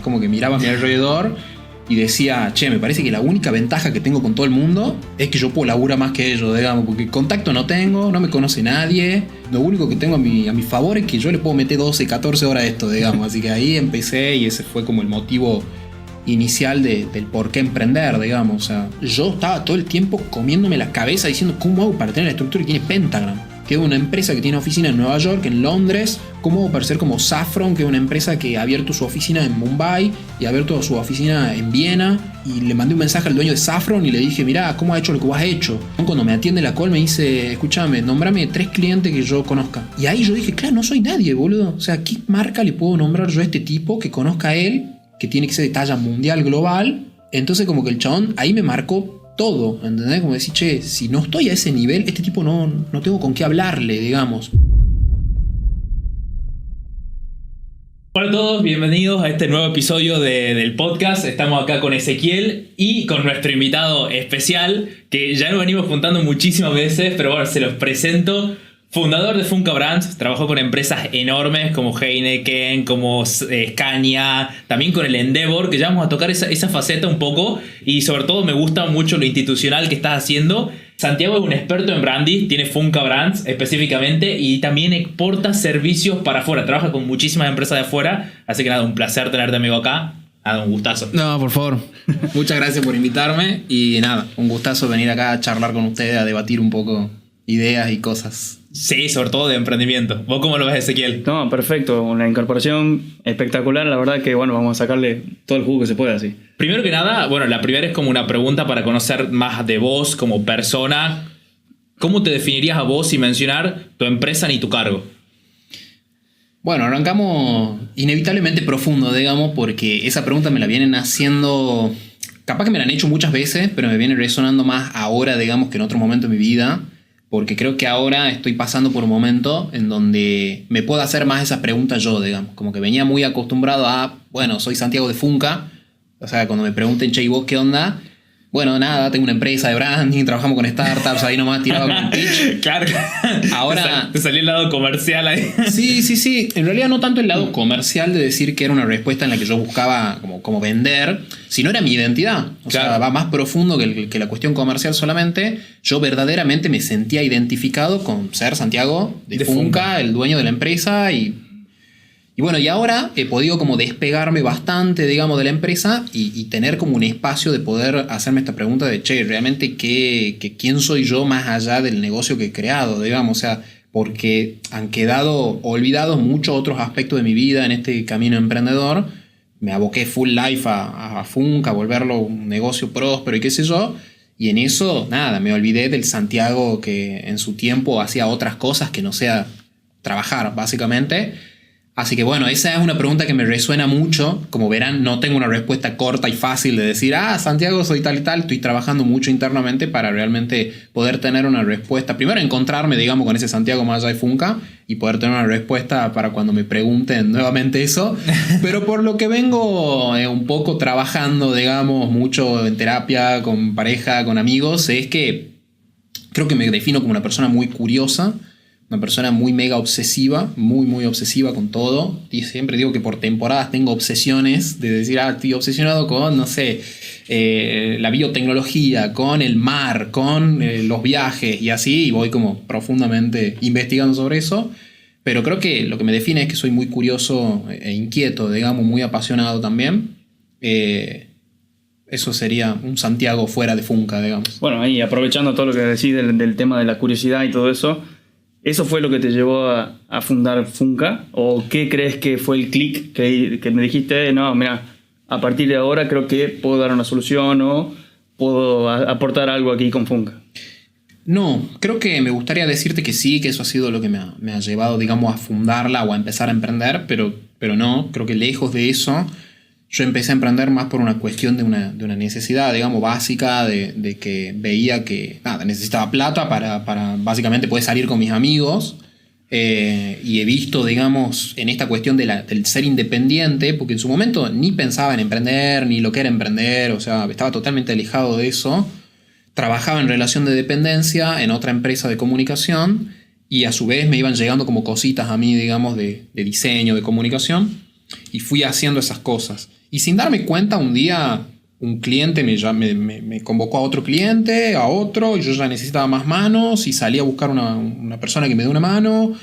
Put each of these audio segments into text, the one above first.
Como que miraba a mi alrededor y decía, che, me parece que la única ventaja que tengo con todo el mundo es que yo puedo laburar más que ellos, digamos, porque contacto no tengo, no me conoce nadie. Lo único que tengo a mi favor es que yo le puedo meter 12, 14 horas a esto, digamos. Así que ahí empecé y ese fue como el motivo inicial del por qué emprender, digamos. O sea, yo estaba todo el tiempo comiéndome la cabeza diciendo, ¿cómo hago para tener la estructura que tiene Pentagram? Que es una empresa que tiene oficina en Nueva York, en Londres. ¿Cómo hago para ser como Saffron, que es una empresa que ha abierto su oficina en Mumbai y ha abierto su oficina en Viena? Y le mandé un mensaje al dueño de Saffron y le dije, mirá, ¿cómo has hecho lo que vos has hecho? Cuando me atiende la call me dice, escúchame, nómbrame 3 clientes que yo conozca. Y ahí yo dije, claro, no soy nadie, boludo. O sea, ¿qué marca le puedo nombrar yo a este tipo que conozca a él, que tiene que ser de talla mundial, global? Entonces como que el chabón ahí me marcó todo, ¿entendés? Como decir, che, si no estoy a ese nivel, este tipo no tengo con qué hablarle, digamos. Hola a todos, bienvenidos a este nuevo episodio del podcast. Estamos acá con Ezequiel y con nuestro invitado especial, que ya nos venimos juntando muchísimas veces, pero bueno, se los presento. Fundador de Funka Brands, trabajó con empresas enormes como Heineken, como Scania, también con el Endeavor, que ya vamos a tocar esa faceta un poco, y sobre todo me gusta mucho lo institucional que estás haciendo. Santiago es un experto en branding, tiene Funka Brands específicamente y también exporta servicios para afuera, trabaja con muchísimas empresas de afuera, así que nada, un placer tenerte amigo acá. Nada, un gustazo. No, por favor. Muchas gracias por invitarme y nada, un gustazo venir acá a charlar con ustedes, a debatir un poco ideas y cosas. Sí, sobre todo de emprendimiento. ¿Vos cómo lo ves, Ezequiel? No, perfecto. Una incorporación espectacular. La verdad que, bueno, vamos a sacarle todo el jugo que se pueda, así. Primero que nada, bueno, la primera es como una pregunta para conocer más de vos como persona. ¿Cómo te definirías a vos sin mencionar tu empresa ni tu cargo? Bueno, arrancamos inevitablemente profundo, digamos, porque esa pregunta me la vienen haciendo... Capaz que me la han hecho muchas veces, pero me viene resonando más ahora, digamos, que en otro momento de mi vida. Porque creo que ahora estoy pasando por un momento en donde me puedo hacer más esas preguntas yo, digamos. Como que venía muy acostumbrado a, bueno, soy Santiago de Funka. O sea, cuando me pregunten, che, ¿y vos qué onda? Bueno, nada, tengo una empresa de branding, trabajamos con startups, ahí nomás tiraba con un pitch. Claro. Ahora... Te salió el lado comercial ahí. Sí. En realidad no tanto el lado comercial de decir que era una respuesta en la que yo buscaba como vender, sino era mi identidad. O sea, va más profundo que la cuestión comercial solamente. Yo verdaderamente me sentía identificado con ser Santiago de Funka, el dueño de la empresa y bueno, y ahora he podido como despegarme bastante, digamos, de la empresa y tener como un espacio de poder hacerme esta pregunta de, che, realmente ¿quién soy yo más allá del negocio que he creado, digamos? O sea, porque han quedado olvidados muchos otros aspectos de mi vida en este camino emprendedor. Me aboqué full life a Funka, a volverlo un negocio próspero y qué sé yo. Y en eso, nada, me olvidé del Santiago que en su tiempo hacía otras cosas que no sea trabajar, básicamente. Así que bueno, esa es una pregunta que me resuena mucho. Como verán, no tengo una respuesta corta y fácil de decir, Santiago, soy tal y tal. Estoy trabajando mucho internamente para realmente poder tener una respuesta. Primero encontrarme, digamos, con ese Santiago más allá de Funka y poder tener una respuesta para cuando me pregunten nuevamente eso. Pero por lo que vengo un poco trabajando, digamos, mucho en terapia, con pareja, con amigos, es que creo que me defino como una persona muy curiosa. Una persona muy mega obsesiva, muy obsesiva con todo. Y siempre digo que por temporadas tengo obsesiones de decir, estoy obsesionado con, no sé, la biotecnología, con el mar, con los viajes y así. Y voy como profundamente investigando sobre eso. Pero creo que lo que me define es que soy muy curioso e inquieto, digamos, muy apasionado también. Eso sería un Santiago fuera de Funka, digamos. Bueno, ahí aprovechando todo lo que decís del tema de la curiosidad y todo eso, ¿eso fue lo que te llevó a fundar Funka? ¿O qué crees que fue el click que me dijiste, no, mira, a partir de ahora creo que puedo dar una solución o puedo aportar algo aquí con Funka? No, creo que me gustaría decirte que sí, que eso ha sido lo que me ha llevado, digamos, a fundarla o a empezar a emprender, pero no, creo que lejos de eso. Yo empecé a emprender más por una cuestión de una necesidad, digamos, básica, de que veía que necesitaba plata para básicamente poder salir con mis amigos. Y he visto, digamos, en esta cuestión del ser independiente, porque en su momento ni pensaba en emprender, ni lo que era emprender, o sea, estaba totalmente alejado de eso. Trabajaba en relación de dependencia en otra empresa de comunicación y a su vez me iban llegando como cositas a mí, digamos, de diseño, de comunicación, y fui haciendo esas cosas. Y sin darme cuenta, un día un cliente me convocó a otro cliente, a otro, y yo ya necesitaba más manos y salí a buscar una persona que me dé una mano.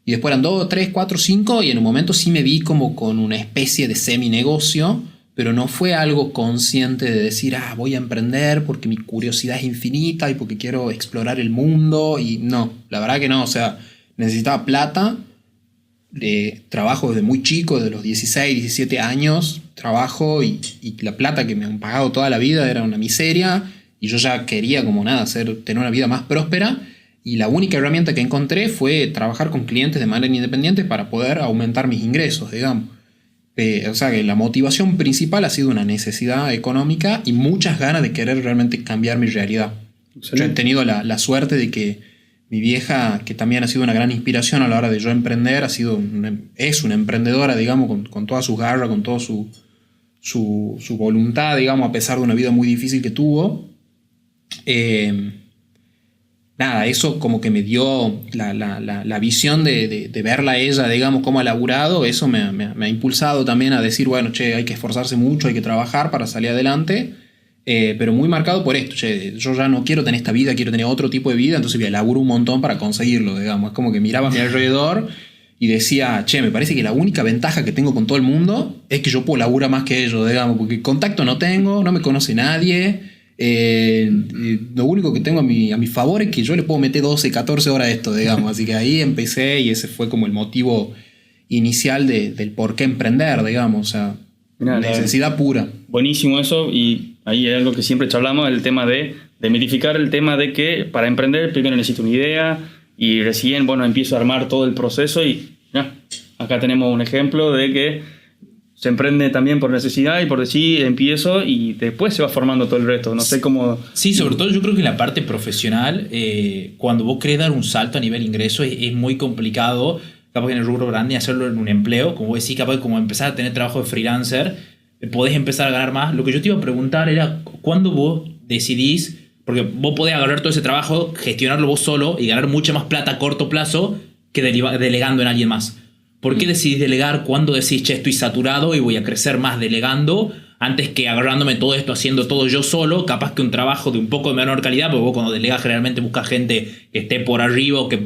Y después eran 2, 3, 4, 5 y en un momento sí me vi como con una especie de semi-negocio, pero no fue algo consciente de decir, voy a emprender porque mi curiosidad es infinita y porque quiero explorar el mundo. Y no, la verdad que no, o sea, necesitaba plata. Trabajo desde muy chico, desde los 16, 17 años, trabajo y la plata que me han pagado toda la vida era una miseria y yo ya quería como nada, tener una vida más próspera y la única herramienta que encontré fue trabajar con clientes de manera independiente para poder aumentar mis ingresos, digamos. O sea que la motivación principal ha sido una necesidad económica y muchas ganas de querer realmente cambiar mi realidad. Excelente. Yo he tenido la suerte de que mi vieja, que también ha sido una gran inspiración a la hora de yo emprender, es una emprendedora, digamos, con toda su garra, con toda su voluntad, digamos, a pesar de una vida muy difícil que tuvo. Nada, eso como que me dio la visión de verla a ella, digamos, cómo ha laburado. Eso me ha impulsado también a decir, bueno, hay que esforzarse mucho, hay que trabajar para salir adelante. Pero muy marcado por esto, yo ya no quiero tener esta vida, quiero tener otro tipo de vida, entonces laburo un montón para conseguirlo, digamos. Es como que miraba a mi alrededor y decía, me parece que la única ventaja que tengo con todo el mundo es que yo puedo laburar más que ellos, digamos, porque contacto no tengo, no me conoce nadie, lo único que tengo a mi favor es que yo le puedo meter 12, 14 horas a esto, digamos. Así que ahí empecé y ese fue como el motivo inicial del por qué emprender, digamos, o sea, necesidad pura. Buenísimo eso, y ahí hay algo que siempre charlamos, el tema de mitificar el tema de que para emprender primero necesito una idea y recién, empiezo a armar todo el proceso y acá tenemos un ejemplo de que se emprende también por necesidad y por decir empiezo y después se va formando todo el resto, no sé cómo... Sí, sobre todo yo creo que en la parte profesional, cuando vos querés dar un salto a nivel ingreso es muy complicado, capaz que en el rubro grande hacerlo en un empleo, como vos decís, capaz como empezar a tener trabajo de freelancer, podés empezar a ganar más. Lo que yo te iba a preguntar era, ¿cuándo vos decidís? Porque vos podés agarrar todo ese trabajo, gestionarlo vos solo y ganar mucha más plata a corto plazo que delegando en alguien más. ¿Por qué decidís delegar? ¿Cuándo decís, estoy saturado y voy a crecer más delegando? Antes que agarrándome todo esto, haciendo todo yo solo, capaz que un trabajo de un poco de menor calidad, porque vos cuando delegas generalmente buscas gente que esté por arriba o que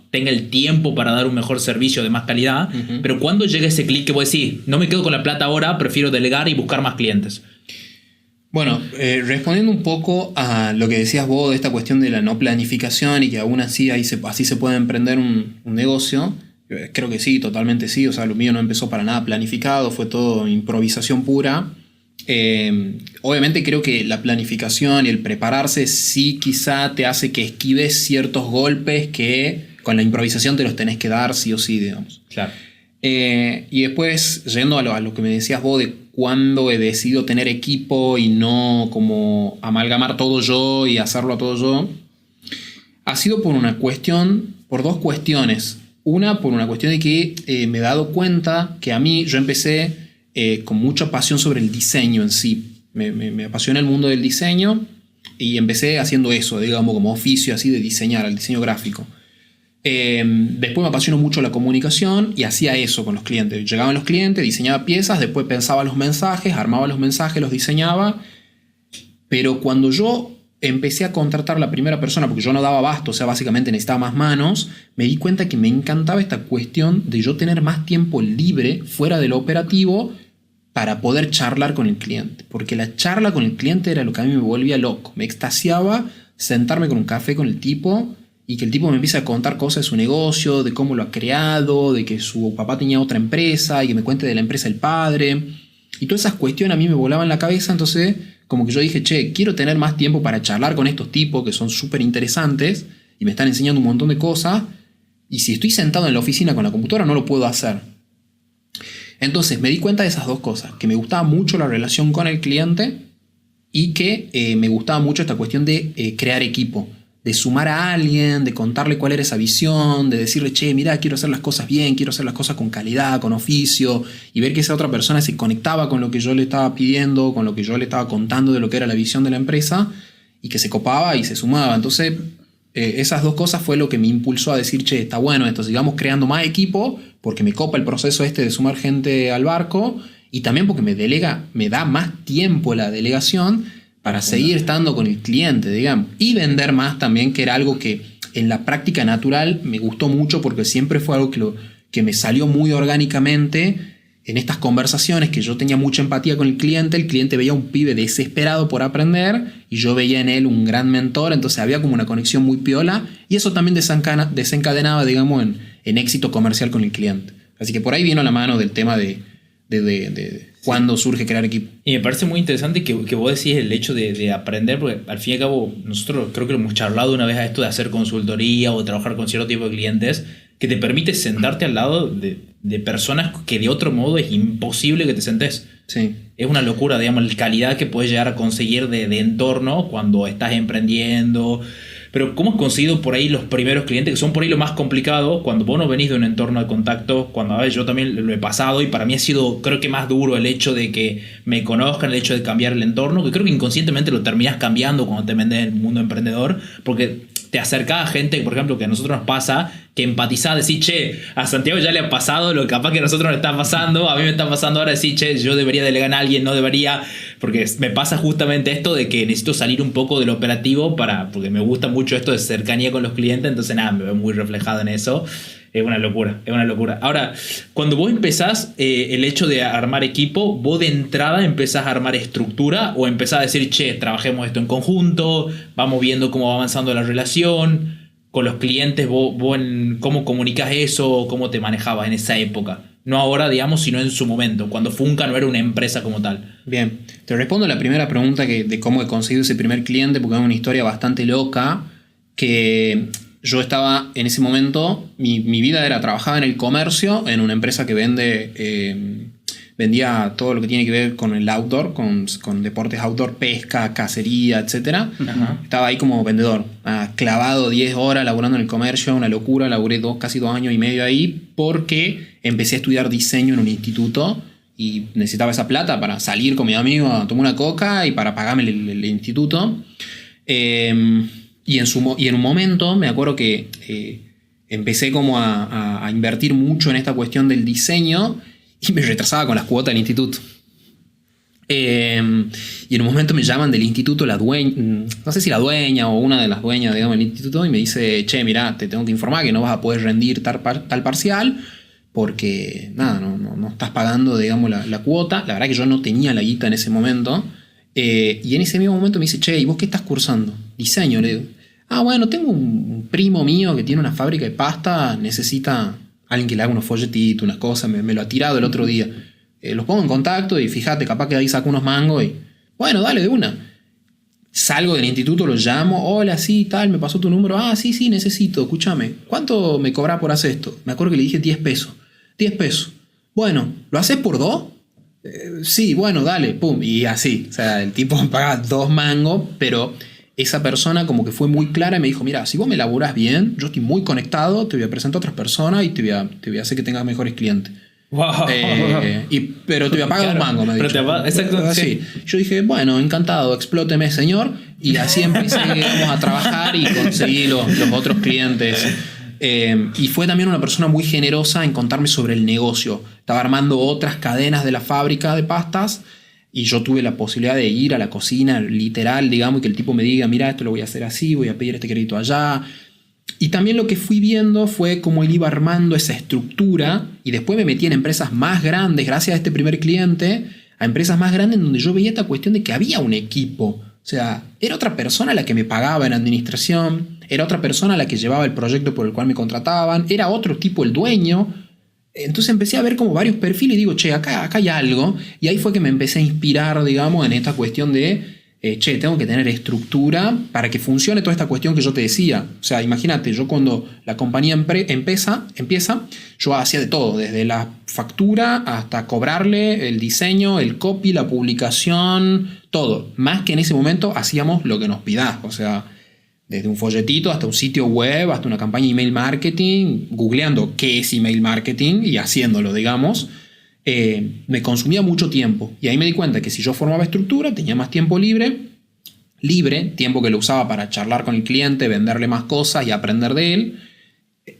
tenga el tiempo para dar un mejor servicio de más calidad. Uh-huh. Pero ¿cuándo llega ese clic que vos decís, no me quedo con la plata ahora, prefiero delegar y buscar más clientes? Bueno, respondiendo un poco a lo que decías vos de esta cuestión de la no planificación y que aún así así se puede emprender un negocio, creo que sí, totalmente sí. O sea, lo mío no empezó para nada planificado, fue todo improvisación pura. Obviamente creo que la planificación y el prepararse sí quizá te hace que esquives ciertos golpes que con la improvisación te los tenés que dar sí o sí, digamos. Claro. Y después, yendo a lo que me decías vos de cuándo he decidido tener equipo y no como amalgamar todo yo y hacerlo a todo yo, ha sido por dos cuestiones. Una, por una cuestión de que me he dado cuenta que yo empecé con mucha pasión sobre el diseño en sí. Me apasiona el mundo del diseño y empecé haciendo eso, digamos, como oficio así de diseñar, el diseño gráfico. Después me apasionó mucho la comunicación y hacía eso con los clientes. Llegaban los clientes, diseñaba piezas, después pensaba los mensajes, armaba los mensajes, los diseñaba. Pero cuando yo empecé a contratar la primera persona, porque yo no daba abasto, o sea, básicamente necesitaba más manos, me di cuenta que me encantaba esta cuestión de yo tener más tiempo libre fuera de lo operativo para poder charlar con el cliente. Porque la charla con el cliente era lo que a mí me volvía loco. Me extasiaba sentarme con un café con el tipo y que el tipo me empiece a contar cosas de su negocio, de cómo lo ha creado, de que su papá tenía otra empresa y que me cuente de la empresa del padre. Y todas esas cuestiones a mí me volaban la cabeza, entonces como que yo dije, quiero tener más tiempo para charlar con estos tipos que son súper interesantes y me están enseñando un montón de cosas, y si estoy sentado en la oficina con la computadora no lo puedo hacer. Entonces me di cuenta de esas dos cosas, que me gustaba mucho la relación con el cliente y que me gustaba mucho esta cuestión de crear equipo, de sumar a alguien, de contarle cuál era esa visión, de decirle, mira, quiero hacer las cosas bien, quiero hacer las cosas con calidad, con oficio, y ver que esa otra persona se conectaba con lo que yo le estaba pidiendo, con lo que yo le estaba contando de lo que era la visión de la empresa, y que se copaba y se sumaba. Entonces, esas dos cosas fue lo que me impulsó a decir, está bueno esto, sigamos creando más equipo, porque me copa el proceso de sumar gente al barco, y también porque me da más tiempo la delegación para seguir estando con el cliente, digamos, y vender más también, que era algo que en la práctica natural me gustó mucho porque siempre fue algo que me salió muy orgánicamente en estas conversaciones, que yo tenía mucha empatía con el cliente veía un pibe desesperado por aprender y yo veía en él un gran mentor, entonces había como una conexión muy piola y eso también desencadenaba, digamos, en éxito comercial con el cliente. Así que por ahí vino la mano del tema de cuándo surge crear equipo. Y me parece muy interesante que vos decís el hecho de aprender, porque al fin y al cabo nosotros creo que lo hemos charlado una vez a esto de hacer consultoría o trabajar con cierto tipo de clientes, que te permite sentarte al lado de personas que de otro modo es imposible que te sentes. Sí. Es una locura, digamos, la calidad que puedes llegar a conseguir de entorno cuando estás emprendiendo. Pero ¿cómo has conseguido por ahí los primeros clientes, que son por ahí lo más complicado, cuando vos no venís de un entorno de contacto? Cuando a veces yo también lo he pasado y para mí ha sido, creo que más duro el hecho de que me conozcan, el hecho de cambiar el entorno, que creo que inconscientemente lo terminás cambiando cuando te metes en el mundo emprendedor, porque te acercás a gente, por ejemplo, que a nosotros nos pasa, que empatizás, decís, che, a Santiago ya le ha pasado lo que capaz que a nosotros nos está pasando, a mí me está pasando ahora, decís, che, yo debería delegar a alguien, no debería, porque me pasa justamente esto de que necesito salir un poco del operativo porque me gusta mucho esto de cercanía con los clientes, entonces nada, me veo muy reflejado en eso. Es una locura, es una locura. Ahora, cuando vos empezás el hecho de armar equipo, ¿vos de entrada empezás a armar estructura o empezás a decir, che, trabajemos esto en conjunto, vamos viendo cómo va avanzando la relación con los clientes, vos cómo comunicás eso, cómo te manejabas en esa época? No ahora, digamos, sino en su momento, cuando Funka no era una empresa como tal. Bien, te respondo la primera pregunta de cómo he conseguido ese primer cliente, porque es una historia bastante loca, que yo estaba en ese momento, mi vida trabajaba en el comercio, en una empresa que vendía todo lo que tiene que ver con el outdoor, con deportes outdoor, pesca, cacería, etc. Estaba ahí como vendedor, clavado 10 horas laburando en el comercio, una locura, laburé casi 2 años y medio ahí, porque empecé a estudiar diseño en un instituto y necesitaba esa plata para salir con mi amigo a tomar una coca y para pagarme el instituto. Y en un momento me acuerdo que empecé como a invertir mucho en esta cuestión del diseño y me retrasaba con las cuotas del instituto. Y en un momento me llaman del instituto la dueña, no sé si la dueña o una de las dueñas, digamos, del instituto, y me dice, che, mirá, te tengo que informar que no vas a poder rendir tal parcial porque nada, no estás pagando, digamos, la cuota. La verdad que yo no tenía la guita en ese momento. Y en ese mismo momento me dice, che, ¿y vos qué estás cursando? Diseño, le digo. Bueno, tengo un primo mío que tiene una fábrica de pasta, necesita alguien que le haga unos folletitos, unas cosas, me lo ha tirado el otro día. Los pongo en contacto y fíjate, capaz que ahí saco unos mangos y... Bueno, dale, de una. Salgo del instituto, lo llamo, hola, sí, tal, me pasó tu número, sí, necesito, escúchame, ¿cuánto me cobrás por hacer esto? Me acuerdo que le dije 10 pesos. 10 pesos. Bueno, ¿lo haces por 2? Sí, bueno, dale, pum, y así. O sea, el tipo me pagaba 2 mangos, pero... Esa persona como que fue muy clara y me dijo, mira, si vos me laburás bien, yo estoy muy conectado, te voy a presentar a otras personas y te voy a hacer que tengas mejores clientes. Wow. Pero te voy a pagar un mango, me dijo. Exacto, así. Yo dije, bueno, encantado, explóteme, señor. Y así empecé a trabajar y conseguí los otros clientes. Y fue también una persona muy generosa en contarme sobre el negocio. Estaba armando otras cadenas de la fábrica de pastas. Y yo tuve la posibilidad de ir a la cocina, literal, digamos, y que el tipo me diga, mira, esto lo voy a hacer así, voy a pedir este crédito allá. Y también lo que fui viendo fue cómo él iba armando esa estructura y después me metí en empresas más grandes, gracias a este primer cliente, a empresas más grandes en donde yo veía esta cuestión de que había un equipo. O sea, era otra persona la que me pagaba en administración, era otra persona la que llevaba el proyecto por el cual me contrataban, era otro tipo el dueño. Entonces empecé a ver como varios perfiles y digo, che, acá hay algo. Y ahí fue que me empecé a inspirar, digamos, en esta cuestión de, che, tengo que tener estructura para que funcione toda esta cuestión que yo te decía. O sea, imagínate, yo cuando la compañía empieza, yo hacía de todo, desde la factura hasta cobrarle, el diseño, el copy, la publicación, todo. Más que en ese momento hacíamos lo que nos pidas, o sea... Desde un folletito hasta un sitio web, hasta una campaña de email marketing, googleando qué es email marketing y haciéndolo, digamos, me consumía mucho tiempo. Y ahí me di cuenta que si yo formaba estructura, tenía más tiempo libre, tiempo que lo usaba para charlar con el cliente, venderle más cosas y aprender de él,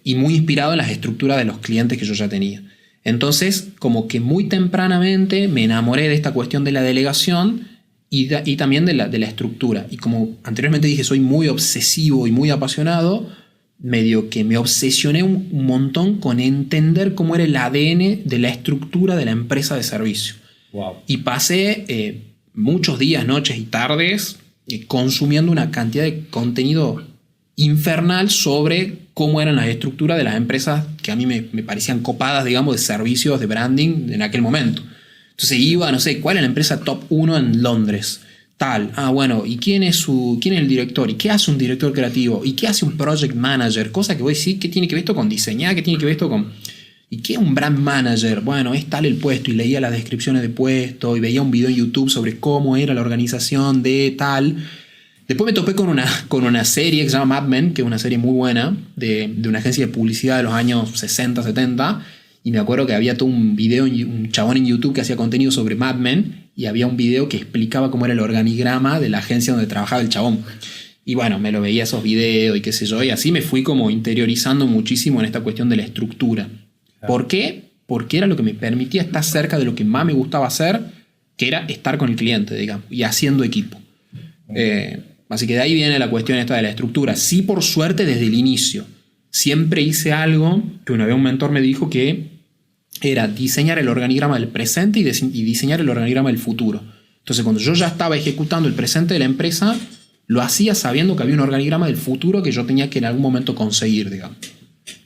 y muy inspirado en las estructuras de los clientes que yo ya tenía. Entonces, como que muy tempranamente me enamoré de esta cuestión de la delegación y también de la estructura. Y como anteriormente dije, soy muy obsesivo y muy apasionado, medio que me obsesioné un montón con entender cómo era el ADN de la estructura de la empresa de servicio. Wow. Y pasé muchos días, noches y tardes consumiendo una cantidad de contenido infernal sobre cómo eran las estructuras de las empresas que a mí me parecían copadas, digamos, de servicios, de branding en aquel momento. Entonces iba, no sé, ¿cuál es la empresa top 1 en Londres? Tal. Bueno, ¿y quién es el director? ¿Y qué hace un director creativo? ¿Y qué hace un project manager? Cosa que voy a decir, ¿qué tiene que ver esto con diseñar? ¿Qué tiene que ver esto con...? ¿Y qué es un brand manager? Bueno, es tal el puesto, y leía las descripciones de puesto, y veía un video en YouTube sobre cómo era la organización de tal. Después me topé con una serie que se llama Mad Men, que es una serie muy buena, de una agencia de publicidad de los años 60, 70, y me acuerdo que había todo un video, un chabón en YouTube que hacía contenido sobre Mad Men, y había un video que explicaba cómo era el organigrama de la agencia donde trabajaba el chabón. Y bueno, me lo veía esos videos y qué sé yo, y así me fui como interiorizando muchísimo en esta cuestión de la estructura. ¿Por qué? Porque era lo que me permitía estar cerca de lo que más me gustaba hacer, que era estar con el cliente, digamos, y haciendo equipo. Así que de ahí viene la cuestión esta de la estructura. Sí, por suerte, desde el inicio. Siempre hice algo que una vez un mentor me dijo que era diseñar el organigrama del presente y diseñar el organigrama del futuro. Entonces, cuando yo ya estaba ejecutando el presente de la empresa, lo hacía sabiendo que había un organigrama del futuro que yo tenía que en algún momento conseguir, digamos.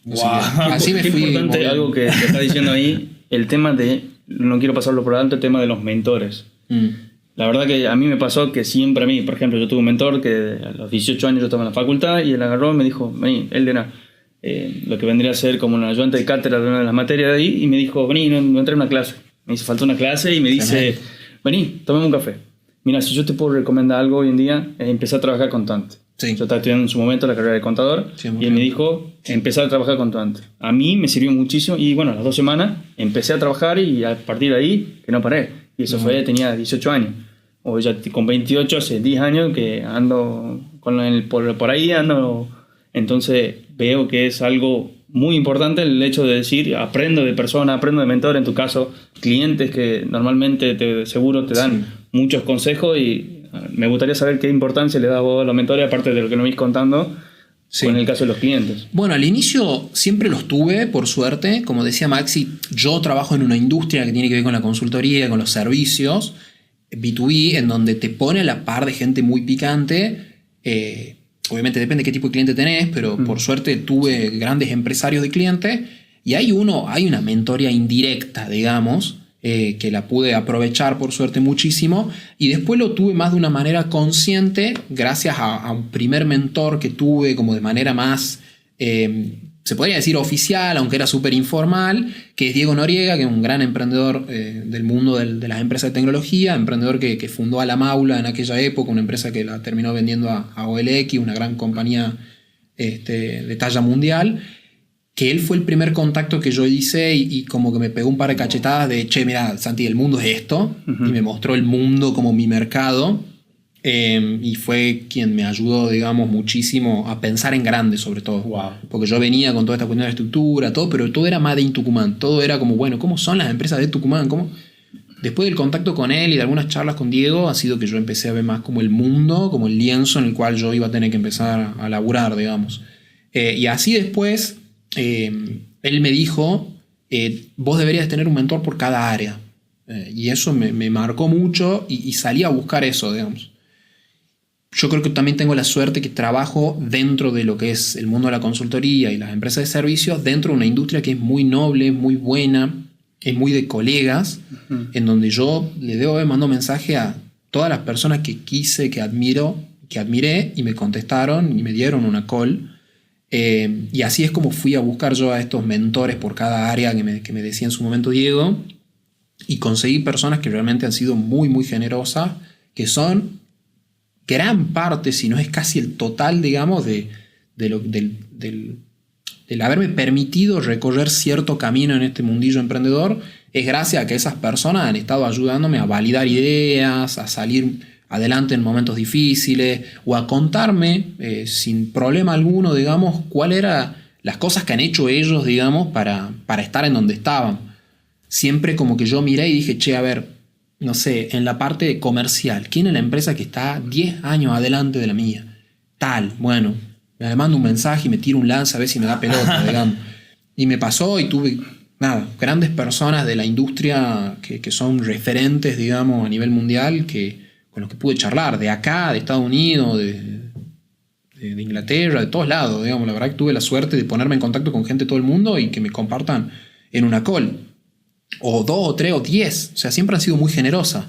Wow. Así me fui. Importante algo que te está diciendo ahí, el tema de, no quiero pasarlo por alto, el tema de los mentores. La verdad que a mí me pasó que siempre a mí, por ejemplo, yo tuve un mentor que a los 18 años yo estaba en la facultad y él agarró y me dijo, vení, él era lo que vendría a ser como un ayudante de cátedra de una de las materias de ahí, y me dijo, vení, no entré en una clase. Me hizo falta una clase y me dice, vení, tomemos un café. Mira, si yo te puedo recomendar algo hoy en día, empecé a trabajar contante. Sí. Yo estaba estudiando en su momento la carrera de contador, sí, y él me dijo, empezar a trabajar contante. A mí me sirvió muchísimo y bueno, a las 2 semanas empecé a trabajar y a partir de ahí que no paré. Y eso tenía 18 años. O ya con 28 hace 10 años que ando por ahí, ando. Entonces veo que es algo muy importante el hecho de decir, aprendo de personas, aprendo de mentores, en tu caso, clientes que normalmente seguro te dan muchos consejos, y me gustaría saber qué importancia le das vos a los mentores, aparte de lo que nos vais contando, en el caso de los clientes. Bueno, al inicio siempre los tuve, por suerte. Como decía Maxi, yo trabajo en una industria que tiene que ver con la consultoría, con los servicios, B2B, en donde te pone a la par de gente muy picante. Obviamente depende de qué tipo de cliente tenés, pero por suerte tuve grandes empresarios de clientes, y hay una mentoría indirecta, digamos, que la pude aprovechar por suerte muchísimo, y después lo tuve más de una manera consciente gracias a un primer mentor que tuve como de manera más, se podría decir oficial, aunque era súper informal, que es Diego Noriega, que es un gran emprendedor del mundo de las empresas de tecnología, emprendedor que fundó a La Maula en aquella época, una empresa que la terminó vendiendo a OLX, una gran compañía de talla mundial, que él fue el primer contacto que yo hice y como que me pegó un par de cachetadas de, che, mira, Santi, el mundo es esto, y me mostró el mundo como mi mercado. Y fue quien me ayudó, digamos, muchísimo a pensar en grande, sobre todo. Wow. Porque yo venía con toda esta cuestión de estructura, todo, pero todo era Made in Tucumán. Todo era como, bueno, ¿cómo son las empresas de Tucumán? ¿Cómo? Después del contacto con él y de algunas charlas con Diego, ha sido que yo empecé a ver más como el mundo, como el lienzo en el cual yo iba a tener que empezar a laburar, digamos. Y así después, él me dijo, vos deberías tener un mentor por cada área. Y eso me marcó mucho y salí a buscar eso, digamos. Yo creo que también tengo la suerte que trabajo dentro de lo que es el mundo de la consultoría y las empresas de servicios, dentro de una industria que es muy noble, muy buena, es muy de colegas, en donde yo le mando mensaje a todas las personas que quise, que admiré, y me contestaron y me dieron una call. Y así es como fui a buscar yo a estos mentores por cada área que me decía en su momento Diego, y conseguí personas que realmente han sido muy, muy generosas, que son gran parte, si no es casi el total, digamos, del haberme permitido recorrer cierto camino en este mundillo emprendedor. Es gracias a que esas personas han estado ayudándome a validar ideas, a salir adelante en momentos difíciles, o a contarme sin problema alguno, digamos, cuáles eran las cosas que han hecho ellos, digamos, para estar en donde estaban. siempre como que yo miré y dije, che, a ver, no sé, en la parte comercial, ¿quién es la empresa que está 10 años adelante de la mía? Tal, bueno, le mando un mensaje y me tiro un lance a ver si me da pelota, digamos. Y me pasó y tuve, nada, grandes personas de la industria que son referentes, digamos, a nivel mundial, con los que pude charlar, de acá, de Estados Unidos, de Inglaterra, de todos lados, digamos. La verdad que tuve la suerte de ponerme en contacto con gente de todo el mundo y que me compartan en una call. O 2, o 3, o 10. O sea, siempre han sido muy generosas.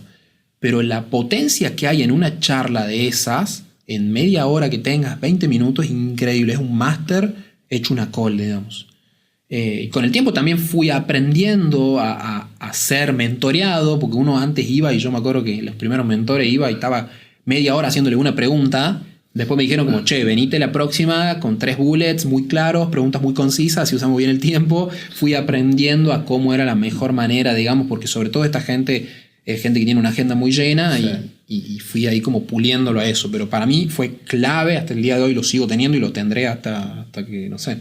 Pero la potencia que hay en una charla de esas, en media hora que tengas, 20 minutos, es increíble. Es un máster hecho una call, digamos. Y con el tiempo también fui aprendiendo a ser mentoreado, porque uno antes iba, y yo me acuerdo que los primeros mentores iba y estaba media hora haciéndole una pregunta. Después me dijeron como, che, venite la próxima con 3 bullets muy claros, preguntas muy concisas, si usamos bien el tiempo. Fui aprendiendo a cómo era la mejor manera, digamos, porque sobre todo esta gente es gente que tiene una agenda muy llena, sí. y fui ahí como puliéndolo a eso. Pero para mí fue clave, hasta el día de hoy lo sigo teniendo y lo tendré hasta que, no sé,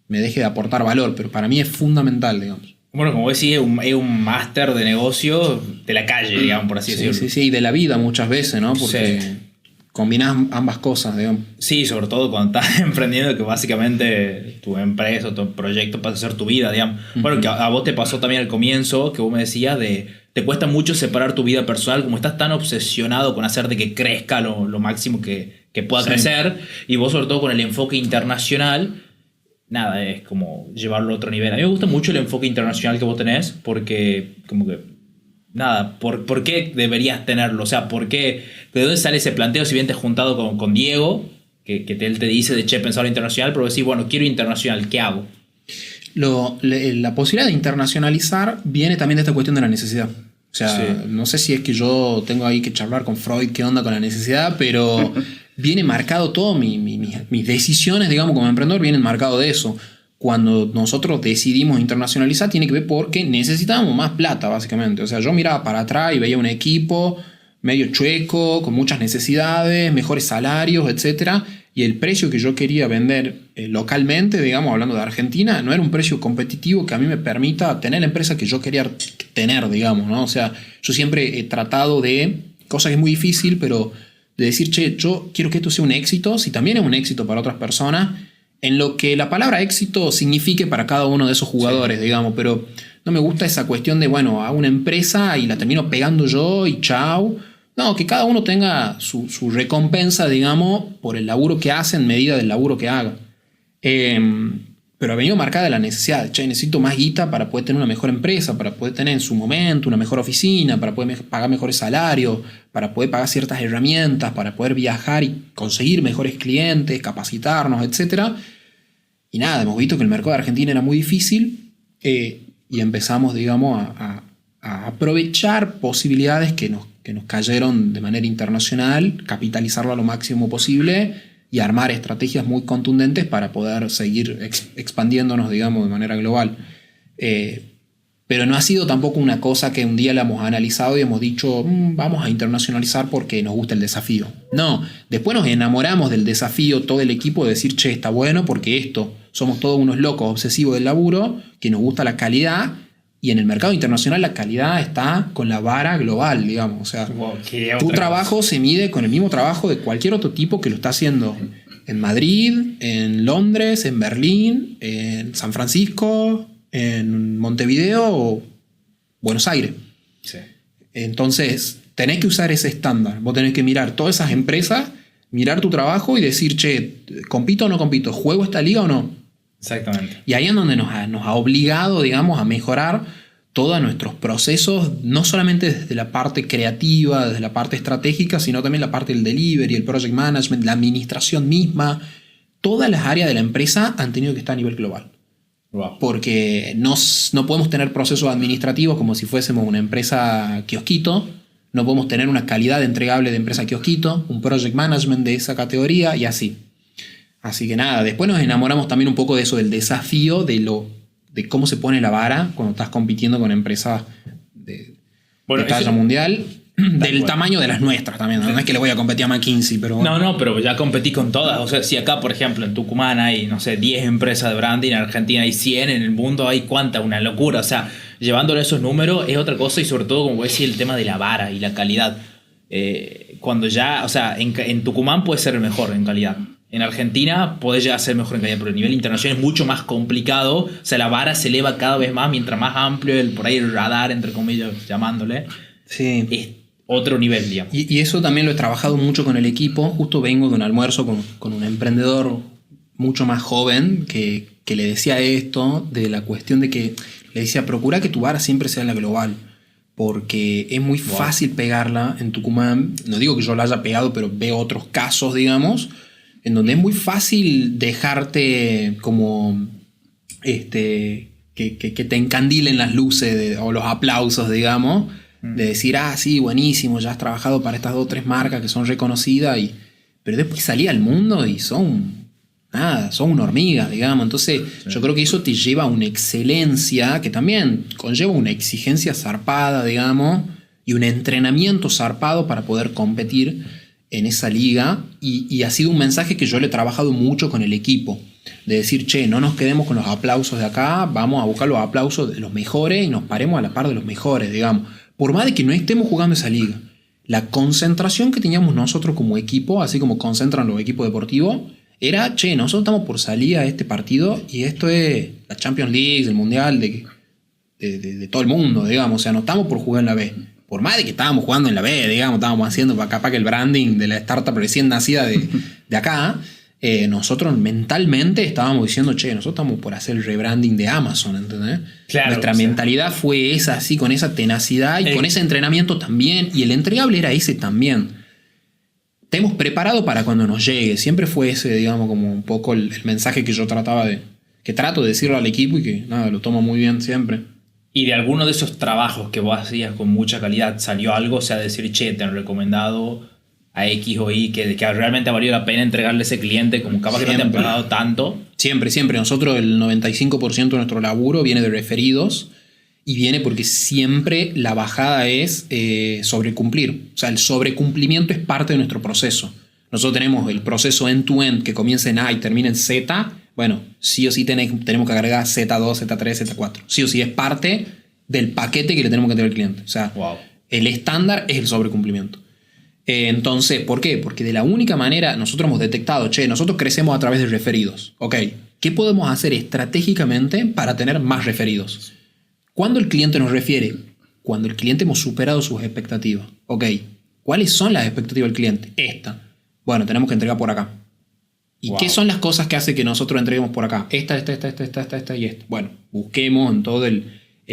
me deje de aportar valor. Pero para mí es fundamental, digamos. Bueno, como decís, es un máster de negocio de la calle, digamos, por así decirlo. Sí, y de la vida muchas veces, ¿no? Porque... Sí. Combinás ambas cosas, digamos. Sí, sobre todo cuando estás emprendiendo, que básicamente tu empresa o tu proyecto pasa a ser tu vida, digamos. Uh-huh. Bueno, que a vos te pasó también al comienzo, que vos me decías te cuesta mucho separar tu vida personal, como estás tan obsesionado con hacer de que crezca lo máximo que pueda crecer, y vos sobre todo con el enfoque internacional, nada, es como llevarlo a otro nivel. A mí me gusta mucho el enfoque internacional que vos tenés, porque como que nada, ¿por qué deberías tenerlo? O sea, ¿de dónde sale ese planteo? Si bien te has juntado con Diego, que él te dice de che, pensar internacional, pero decís, bueno, quiero internacional, ¿qué hago? La posibilidad de internacionalizar viene también de esta cuestión de la necesidad. O sea, sí. No sé si es que yo tengo ahí que charlar con Freud qué onda con la necesidad, pero viene marcado todo, mis decisiones, digamos, como emprendedor, vienen marcado de eso. Cuando nosotros decidimos internacionalizar tiene que ver porque necesitábamos más plata, básicamente. O sea, yo miraba para atrás y veía un equipo medio chueco, con muchas necesidades, mejores salarios, etc. Y el precio que yo quería vender localmente, digamos, hablando de Argentina, no era un precio competitivo que a mí me permita tener la empresa que yo quería tener, digamos, ¿no? O sea, yo siempre he tratado de, cosa que es muy difícil, pero de decir, che, yo quiero que esto sea un éxito, si también es un éxito para otras personas, en lo que la palabra éxito signifique para cada uno de esos jugadores, sí. Digamos, pero no me gusta esa cuestión de, bueno, hago una empresa y la termino pegando yo y chau. No, que cada uno tenga su recompensa, digamos, por el laburo que hace en medida del laburo que haga. Pero ha venido marcada la necesidad. Che, necesito más guita para poder tener una mejor empresa, para poder tener en su momento una mejor oficina, para poder pagar mejores salarios, para poder pagar ciertas herramientas, para poder viajar y conseguir mejores clientes, capacitarnos, etc. Y nada, hemos visto que el mercado de Argentina era muy difícil y empezamos, digamos, a aprovechar posibilidades que nos cayeron de manera internacional, capitalizarlo a lo máximo posible y armar estrategias muy contundentes para poder seguir expandiéndonos, digamos, de manera global. Pero no ha sido tampoco una cosa que un día la hemos analizado y hemos dicho, vamos a internacionalizar porque nos gusta el desafío. No, después nos enamoramos del desafío, todo el equipo, de decir, che, está bueno porque esto, somos todos unos locos obsesivos del laburo, que nos gusta la calidad. Y en el mercado internacional la calidad está con la vara global, digamos. O sea, tu trabajo se mide con el mismo trabajo de cualquier otro tipo que lo está haciendo en Madrid, en Londres, en Berlín, en San Francisco, en Montevideo o Buenos Aires. Sí. Entonces, tenés que usar ese estándar. Vos tenés que mirar todas esas empresas, mirar tu trabajo y decir, che, ¿compito o no compito? ¿Juego esta liga o no? Exactamente. Y ahí es donde nos ha obligado, digamos, a mejorar todos nuestros procesos, no solamente desde la parte creativa, desde la parte estratégica, sino también la parte del delivery, el project management, la administración misma. Todas las áreas de la empresa han tenido que estar a nivel global. Wow. Porque no podemos tener procesos administrativos como si fuésemos una empresa kiosquito, no podemos tener una calidad entregable de empresa kiosquito, un project management de esa categoría y así. Así que nada, después nos enamoramos también un poco de eso, del desafío, de cómo se pone la vara cuando estás compitiendo con empresas de talla mundial, del tamaño de las nuestras también. No es que le voy a competir a McKinsey, pero bueno. No, pero ya competí con todas. O sea, si acá, por ejemplo, en Tucumán hay, no sé, 10 empresas de branding, en Argentina hay 100, en el mundo hay cuánta, una locura. O sea, llevándolo a esos números es otra cosa, y sobre todo, como decía, el tema de la vara y la calidad. Cuando ya, o sea, en Tucumán puede ser el mejor en calidad. En Argentina puede llegar a ser mejor en calidad, pero a nivel internacional es mucho más complicado. O sea, la vara se eleva cada vez más, mientras más amplio por ahí el radar, entre comillas, llamándole. Sí. Es otro nivel, digamos. Y eso también lo he trabajado mucho con el equipo. Justo vengo de un almuerzo con un emprendedor mucho más joven que le decía esto, de la cuestión de que le decía, procura que tu vara siempre sea la global, porque es muy fácil pegarla en Tucumán. No digo que yo la haya pegado, pero veo otros casos, digamos, en donde es muy fácil dejarte como que te encandilen las luces o los aplausos, digamos, de decir, sí, buenísimo, ya has trabajado para estas 2 o 3 marcas que son reconocidas, pero después salí al mundo y son una hormiga, digamos. Entonces yo creo que eso te lleva a una excelencia que también conlleva una exigencia zarpada, digamos, y un entrenamiento zarpado para poder competir en esa liga, y ha sido un mensaje que yo le he trabajado mucho con el equipo, de decir, che, no nos quedemos con los aplausos de acá, vamos a buscar los aplausos de los mejores y nos paremos a la par de los mejores, digamos, por más de que no estemos jugando esa liga. La concentración que teníamos nosotros como equipo, así como concentran los equipos deportivos, era, che, nosotros estamos por salir a este partido y esto es la Champions League, el Mundial de todo el mundo, digamos. O sea, no estamos por jugar en la B. Por más de que estábamos jugando en la B, digamos, estábamos haciendo capaz que el branding de la startup recién nacida de acá, nosotros mentalmente estábamos diciendo, che, nosotros estamos por hacer el rebranding de Amazon, ¿entendés? Claro, nuestra mentalidad fue esa, así, con esa tenacidad y con ese entrenamiento también, y el entregable era ese también. Te hemos preparado para cuando nos llegue. Siempre fue ese, digamos, como un poco el mensaje que yo trato de decirlo al equipo, y que nada, lo tomo muy bien siempre. Y de alguno de esos trabajos que vos hacías con mucha calidad, ¿salió algo? O sea, decir, che, te han recomendado a X o Y que realmente ha valido la pena entregarle a ese cliente, como capaz que no te han pagado tanto. Siempre. Nosotros el 95% de nuestro laburo viene de referidos, y viene porque siempre la bajada es sobrecumplir. O sea, el sobrecumplimiento es parte de nuestro proceso. Nosotros tenemos el proceso end-to-end que comienza en A y termina en Z. Bueno, sí o sí tenemos que agregar Z2, Z3, Z4. Sí o sí es parte del paquete que le tenemos que tener al cliente. O sea, el estándar es el sobrecumplimiento. Entonces, ¿por qué? Porque de la única manera nosotros hemos detectado, che, nosotros crecemos a través de referidos. Ok, ¿qué podemos hacer estratégicamente para tener más referidos? ¿Cuándo el cliente nos refiere? Cuando el cliente hemos superado sus expectativas. Ok, ¿cuáles son las expectativas del cliente? Esta. Bueno, tenemos que entregar por acá. ¿Y qué son las cosas que hace que nosotros entreguemos por acá? Esta y esta. Bueno, busquemos en todo el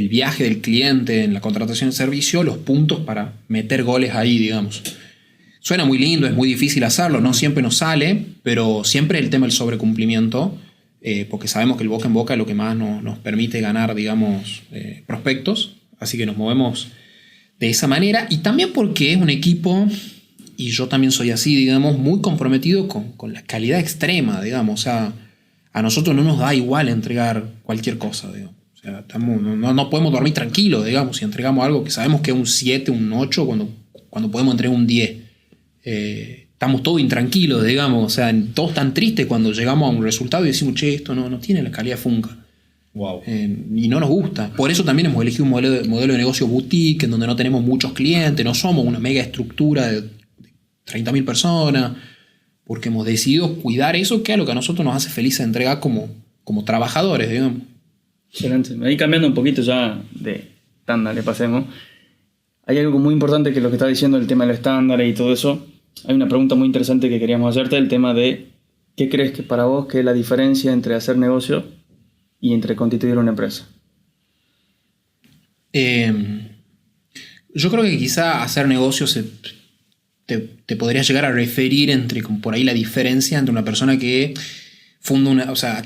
viaje del cliente, en la contratación de servicio, los puntos para meter goles ahí, digamos. Suena muy lindo, es muy difícil hacerlo, no siempre nos sale, pero siempre el tema del sobrecumplimiento, porque sabemos que el boca en boca es lo que más nos permite ganar, digamos, prospectos. Así que nos movemos de esa manera, y también porque es un equipo, y yo también soy así, digamos, muy comprometido con la calidad extrema, digamos. O sea, a nosotros no nos da igual entregar cualquier cosa, digamos. O sea, no podemos dormir tranquilos, digamos, si entregamos algo que sabemos que es un 7, un 8, cuando podemos entregar un 10. Estamos todos intranquilos, digamos. O sea, todos tan tristes cuando llegamos a un resultado y decimos, che, esto no tiene la calidad Funka. Wow. Y no nos gusta. Por eso también hemos elegido un modelo de negocio boutique, en donde no tenemos muchos clientes, no somos una mega estructura de 30.000 personas, porque hemos decidido cuidar eso, que es lo que a nosotros nos hace feliz entregar como trabajadores, digamos. Excelente. Ahí cambiando un poquito ya de estándar, le pasemos. Hay algo muy importante que lo que está diciendo, el tema del estándar y todo eso. Hay una pregunta muy interesante que queríamos hacerte, el tema de ¿qué crees que para vos que es la diferencia entre hacer negocio y entre constituir una empresa? Yo creo que quizá hacer negocios te podrías llegar a referir entre por ahí la diferencia entre una persona que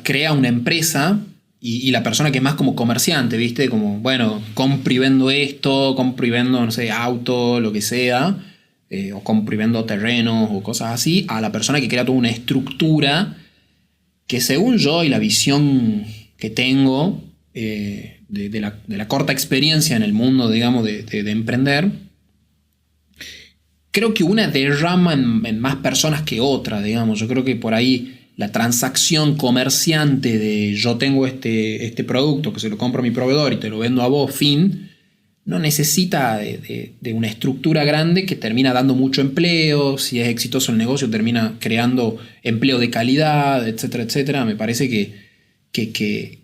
crea una empresa y la persona que es más como comerciante, ¿viste? Como, bueno, compro y vendo esto, compro y vendo, no sé, auto, lo que sea, o compro y vendo terrenos o cosas así, a la persona que crea toda una estructura que, según yo y la visión que tengo de la corta experiencia en el mundo, digamos, de emprender, creo que una derrama en más personas que otra, digamos. Yo creo que por ahí la transacción comerciante de yo tengo este producto que se lo compro a mi proveedor y te lo vendo a vos, fin, no necesita de una estructura grande que termina dando mucho empleo. Si es exitoso el negocio, termina creando empleo de calidad, etcétera, etcétera. Me parece que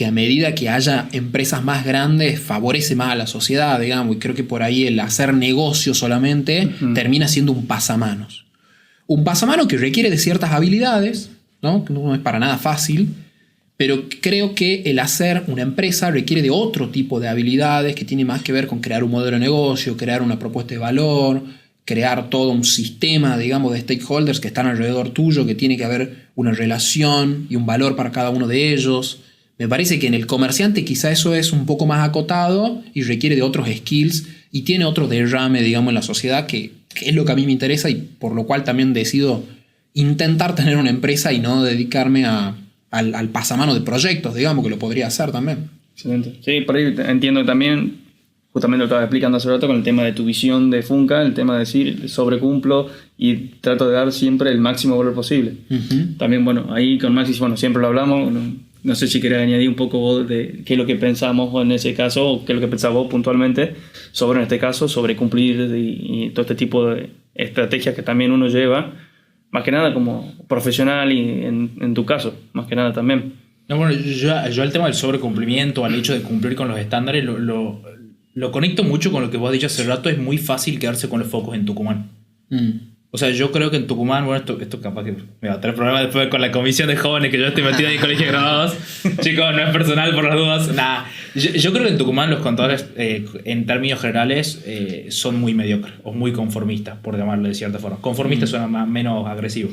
a medida que haya empresas más grandes favorece más a la sociedad, digamos, y creo que por ahí el hacer negocio solamente termina siendo un pasamanos. Un pasamanos que requiere de ciertas habilidades, ¿no? Que no es para nada fácil, pero creo que el hacer una empresa requiere de otro tipo de habilidades que tiene más que ver con crear un modelo de negocio, crear una propuesta de valor, crear todo un sistema, digamos, de stakeholders que están alrededor tuyo, que tiene que haber una relación y un valor para cada uno de ellos. Me parece que en el comerciante quizá eso es un poco más acotado y requiere de otros skills y tiene otro derrame, digamos, en la sociedad que es lo que a mí me interesa y por lo cual también decido intentar tener una empresa y no dedicarme al pasamano de proyectos, digamos, que lo podría hacer también. Excelente. Sí, por ahí entiendo también, justamente lo estaba explicando hace rato con el tema de tu visión de Funka, el tema de decir sobrecumplo y trato de dar siempre el máximo valor posible. También, bueno, ahí con Maxi, bueno, siempre lo hablamos, no sé si querés añadir un poco vos de qué es lo que pensamos en ese caso o qué es lo que pensás vos puntualmente sobre, en este caso, sobre cumplir y todo este tipo de estrategias que también uno lleva, más que nada como profesional y en tu caso, más que nada también. No, bueno, yo al tema del sobrecumplimiento, al hecho de cumplir con los estándares, lo conecto mucho con lo que vos has dicho hace rato. Es muy fácil quedarse con los focos en Tucumán. O sea, yo creo que en Tucumán, bueno, esto capaz que me va a traer problemas después con la comisión de jóvenes que yo estoy metido ahí en colegios graduados. Chicos, no es personal por las dudas. Nah, yo creo que en Tucumán los contadores, en términos generales, son muy mediocres o muy conformistas, por llamarlo de cierta forma. Conformistas suena menos agresivo.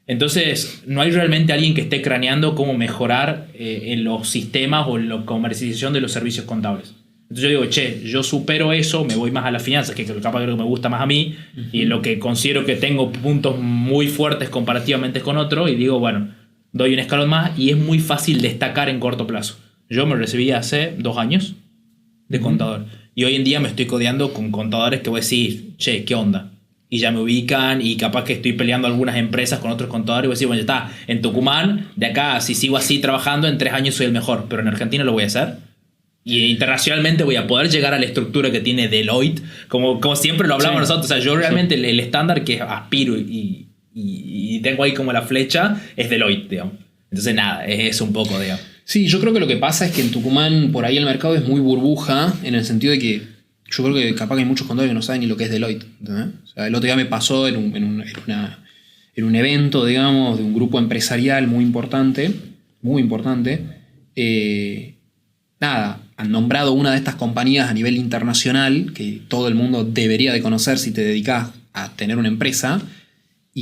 Entonces, no hay realmente alguien que esté craneando cómo mejorar en los sistemas o en la comercialización de los servicios contables. Entonces yo digo, yo supero eso, me voy más a las finanzas, que capaz creo que me gusta más a mí, y en lo que considero que tengo puntos muy fuertes comparativamente con otros, y digo, bueno, doy un escalón más, y es muy fácil destacar en corto plazo. Yo me recibí hace 2 años de contador, y hoy en día me estoy codeando con contadores que voy a decir, ¿qué onda? Y ya me ubican, y capaz que estoy peleando algunas empresas con otros contadores, y voy a decir, bueno, ya está, en Tucumán, de acá, si sigo así trabajando, en 3 años soy el mejor, pero en Argentina lo voy a hacer. Y internacionalmente voy a poder llegar a la estructura que tiene Deloitte, como siempre lo hablamos nosotros. O sea, yo realmente el estándar que aspiro y tengo ahí como la flecha es Deloitte, digamos. Entonces nada, es un poco, digamos. Sí, yo creo que lo que pasa es que en Tucumán por ahí el mercado es muy burbuja, en el sentido de que yo creo que capaz que hay muchos contadores que no saben ni lo que es Deloitte, ¿entendés? O sea, el otro día me pasó en un evento, digamos, de un grupo empresarial muy importante. Nada, han nombrado una de estas compañías a nivel internacional que todo el mundo debería de conocer si te dedicas a tener una empresa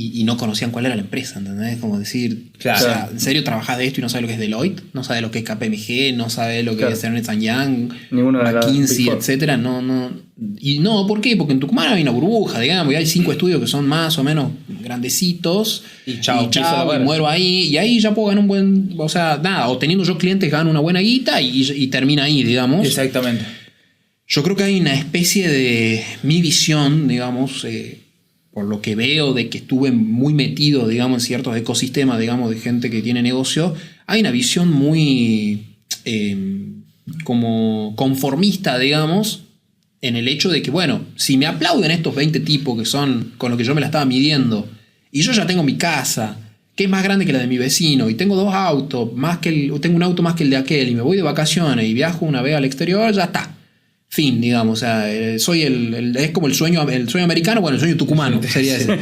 y no conocían cuál era la empresa, ¿entendés? Como decir, claro. O sea, ¿en serio trabajás de esto y no sabes lo que es Deloitte? ¿No sabes lo que es KPMG? ¿No sabes lo que es Ernst & Young? McKinsey, etcétera. No. Y no, ¿por qué? Porque en Tucumán hay una burbuja, digamos, y hay 5 estudios que son más o menos grandecitos. Y chao, y muero ahí. Y ahí ya puedo ganar un buen... O sea, nada, o teniendo yo clientes gano una buena guita y termina ahí, digamos. Exactamente. Yo creo que hay una especie de... Mi visión, digamos... por lo que veo de que estuve muy metido, digamos, en ciertos ecosistemas, digamos, de gente que tiene negocio, hay una visión muy como conformista, digamos, en el hecho de que, bueno, si me aplauden estos 20 tipos que son con los que yo me la estaba midiendo, y yo ya tengo mi casa, que es más grande que la de mi vecino, y tengo 2 autos, tengo un auto más que el de aquel, y me voy de vacaciones y viajo una vez al exterior, ya está. Fin, digamos, o sea, soy es como el sueño americano, bueno, el sueño tucumano, sería ese.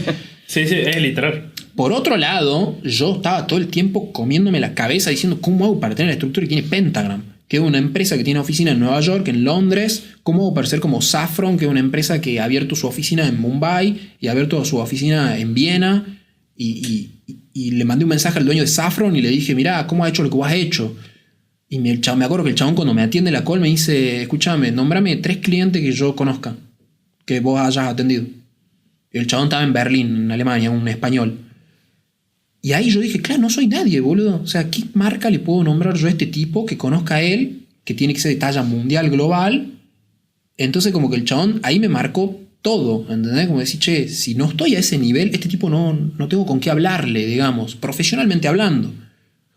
Sí, es literal. Por otro lado, yo estaba todo el tiempo comiéndome la cabeza diciendo, ¿cómo hago para tener la estructura que tiene Pentagram? Que es una empresa que tiene oficina en Nueva York, en Londres. ¿Cómo hago para ser como Saffron, que es una empresa que ha abierto su oficina en Mumbai y ha abierto su oficina en Viena? Y le mandé un mensaje al dueño de Saffron y le dije, mirá, ¿cómo has hecho lo que vos has hecho? Y me acuerdo que el chabón cuando me atiende la call me dice, escúchame, nómbrame 3 clientes que yo conozca, que vos hayas atendido. Y el chabón estaba en Berlín, en Alemania, un español. Y ahí yo dije, claro, no soy nadie, boludo. O sea, ¿qué marca le puedo nombrar yo a este tipo que conozca a él, que tiene que ser de talla mundial, global? Entonces como que el chabón ahí me marcó todo, ¿entendés? Como decir, che, si no estoy a ese nivel, este tipo no tengo con qué hablarle, digamos, profesionalmente hablando.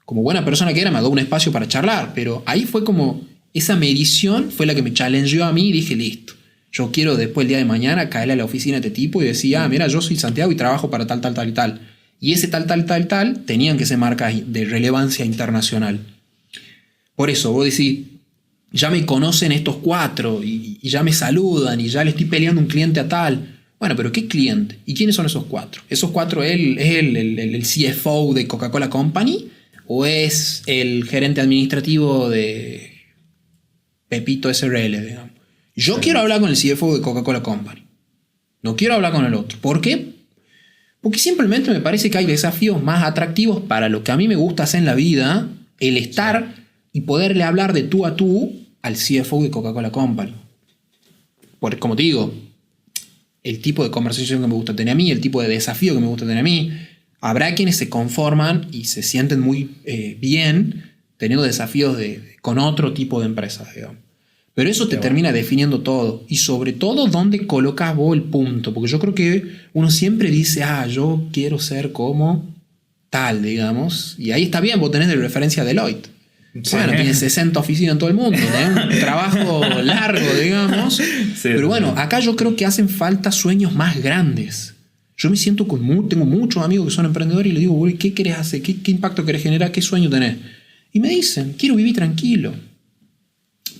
Como buena persona que era, me ha dado un espacio para charlar, pero ahí fue como, esa medición fue la que me challengeó a mí y dije, listo, yo quiero después el día de mañana caerle a la oficina de este tipo y decir, mira, yo soy Santiago y trabajo para tal y tal. Y ese tal tenían que ser marcas de relevancia internacional. Por eso, vos decís, ya me conocen estos 4 y ya me saludan y ya le estoy peleando un cliente a tal. Bueno, pero ¿qué cliente? ¿Y quiénes son esos 4? ¿Esos 4 es el CFO de Coca-Cola Company o es el gerente administrativo de Pepito SRL, digamos? Yo quiero hablar con el CFO de Coca-Cola Company. No quiero hablar con el otro. ¿Por qué? Porque simplemente me parece que hay desafíos más atractivos para lo que a mí me gusta hacer en la vida, el estar y poderle hablar de tú a tú al CFO de Coca-Cola Company. Porque, como te digo, el tipo de conversación que me gusta tener a mí, el tipo de desafío que me gusta tener a mí, habrá quienes se conforman y se sienten muy bien teniendo desafíos con otro tipo de empresas, digamos. Pero eso te termina definiendo todo. Y sobre todo, ¿dónde colocas vos el punto? Porque yo creo que uno siempre dice, yo quiero ser como tal, digamos. Y ahí está bien, vos tenés de referencia a Deloitte. Sí. Bueno, tienes 60 oficinas en todo el mundo, tenés un trabajo largo, digamos. Sí, pero bueno, acá yo creo que hacen falta sueños más grandes. Yo me siento tengo muchos amigos que son emprendedores y les digo, ¿qué querés hacer? ¿Qué impacto querés generar? ¿Qué sueño tenés? Y me dicen, quiero vivir tranquilo.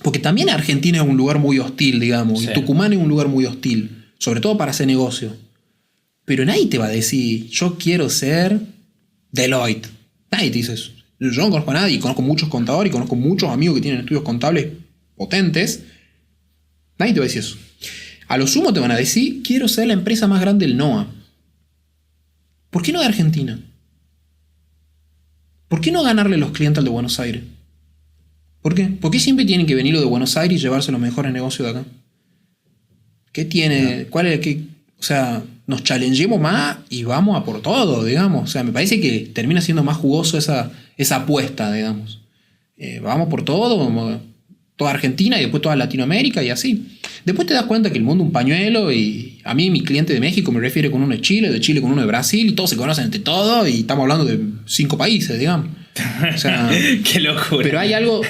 Porque también Argentina es un lugar muy hostil, digamos, sí. Y Tucumán es un lugar muy hostil, sobre todo para hacer negocio. Pero nadie te va a decir, yo quiero ser Deloitte. Nadie te dice eso. Yo no conozco a nadie, conozco muchos contadores y conozco muchos amigos que tienen estudios contables potentes. Nadie te va a decir eso. A lo sumo te van a decir, quiero ser la empresa más grande del NOA. ¿Por qué no de Argentina? ¿Por qué no ganarle los clientes al de Buenos Aires? ¿Por qué? ¿Por qué siempre tienen que venir los de Buenos Aires y llevarse los mejores negocios de acá? ¿Qué tiene? ¿Cuál es el que? O sea, nos challengeemos más y vamos a por todo, digamos. O sea, me parece que termina siendo más jugoso esa apuesta, digamos. Vamos por todo, vamos, toda Argentina y después toda Latinoamérica y así. Después te das cuenta que el mundo es un pañuelo y a mí mi cliente de México me refiere con uno de Chile con uno de Brasil y todos se conocen entre todos y estamos hablando de 5 países, digamos. O sea, qué locura. Pero hay algo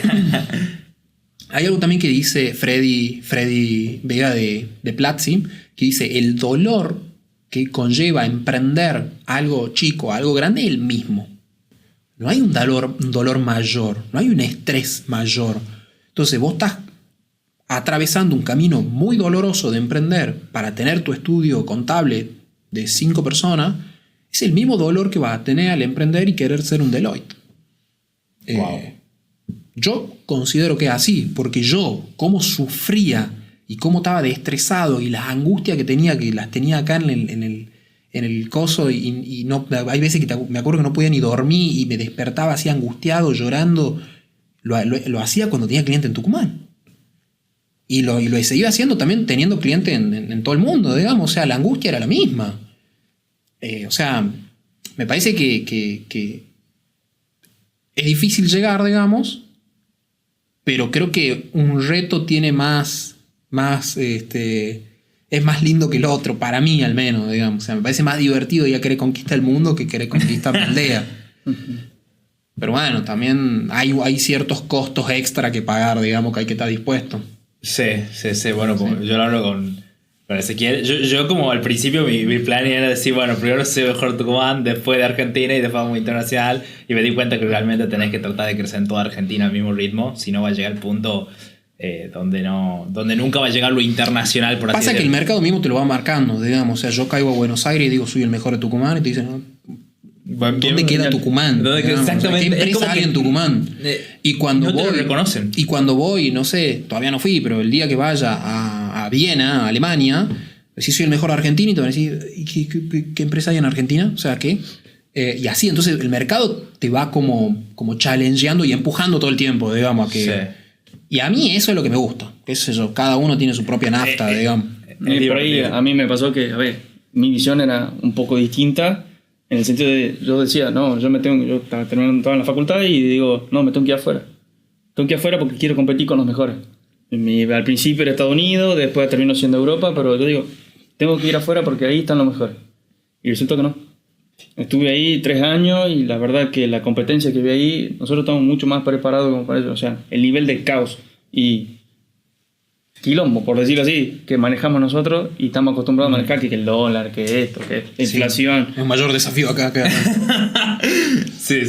también que dice Freddy Vega de Platzi, que dice el dolor que conlleva emprender algo chico, algo grande es el mismo. No hay un dolor mayor, no hay un estrés mayor. Entonces vos estás atravesando un camino muy doloroso de emprender para tener tu estudio contable de 5 personas, es el mismo dolor que vas a tener al emprender y querer ser un Deloitte. Wow. Yo considero que es así, porque yo, cómo sufría y cómo estaba estresado y las angustias que las tenía acá en el coso y no, hay veces que me acuerdo que no podía ni dormir y me despertaba así angustiado, llorando. Lo hacía cuando tenía cliente en Tucumán. Y lo seguía haciendo también teniendo cliente en todo el mundo, digamos. O sea, la angustia era la misma. O sea, me parece que es difícil llegar, digamos, pero creo que un reto tiene es más lindo que el otro, para mí al menos, digamos. O sea, me parece más divertido ya querer conquistar el mundo que querer conquistar la aldea. Pero bueno, también hay ciertos costos extra que pagar, digamos, que hay que estar dispuesto. Sí. Bueno, sí. Yo lo hablo con Ezequiel. Yo como al principio mi plan era decir, bueno, primero soy mejor Tucumán, después de Argentina y después muy internacional. Y me di cuenta que realmente tenés que tratar de crecer en toda Argentina al mismo ritmo, si no va a llegar al punto donde nunca va a llegar lo internacional, por así decirlo. Pasa que el mercado mismo te lo va marcando, digamos. O sea, yo caigo a Buenos Aires y digo, soy el mejor de Tucumán, y te dicen, no, ¿dónde queda Tucumán? Exactamente. O sea, ¿qué empresa hay en Tucumán? Y cuando no te lo reconocen. Y cuando voy, no sé, todavía no fui, pero el día que vaya a Viena, a Alemania, si soy el mejor argentino, y te van a decir, ¿y qué empresa hay en Argentina? O sea, ¿qué? Y así, entonces el mercado te va como challengeando y empujando todo el tiempo, digamos, a que... Sí. Y a mí eso es lo que me gusta, qué sé yo, cada uno tiene su propia nafta, digamos. Por ahí a mí me pasó que, a ver, mi visión era un poco distinta. En el sentido de, yo decía, no, yo estaba terminando en la facultad y digo, no, me tengo que ir afuera. Tengo que ir afuera porque quiero competir con los mejores. Al principio era Estados Unidos, después termino siendo Europa, pero yo digo, tengo que ir afuera porque ahí están los mejores. Y resultó que no. Estuve ahí 3 años y la verdad que la competencia que vi ahí, nosotros estamos mucho más preparados como para eso. O sea, el nivel de caos y quilombo, por decirlo así, que manejamos nosotros y estamos acostumbrados a manejar que el dólar, que esto, que la inflación. Es un mayor desafío acá. Sí.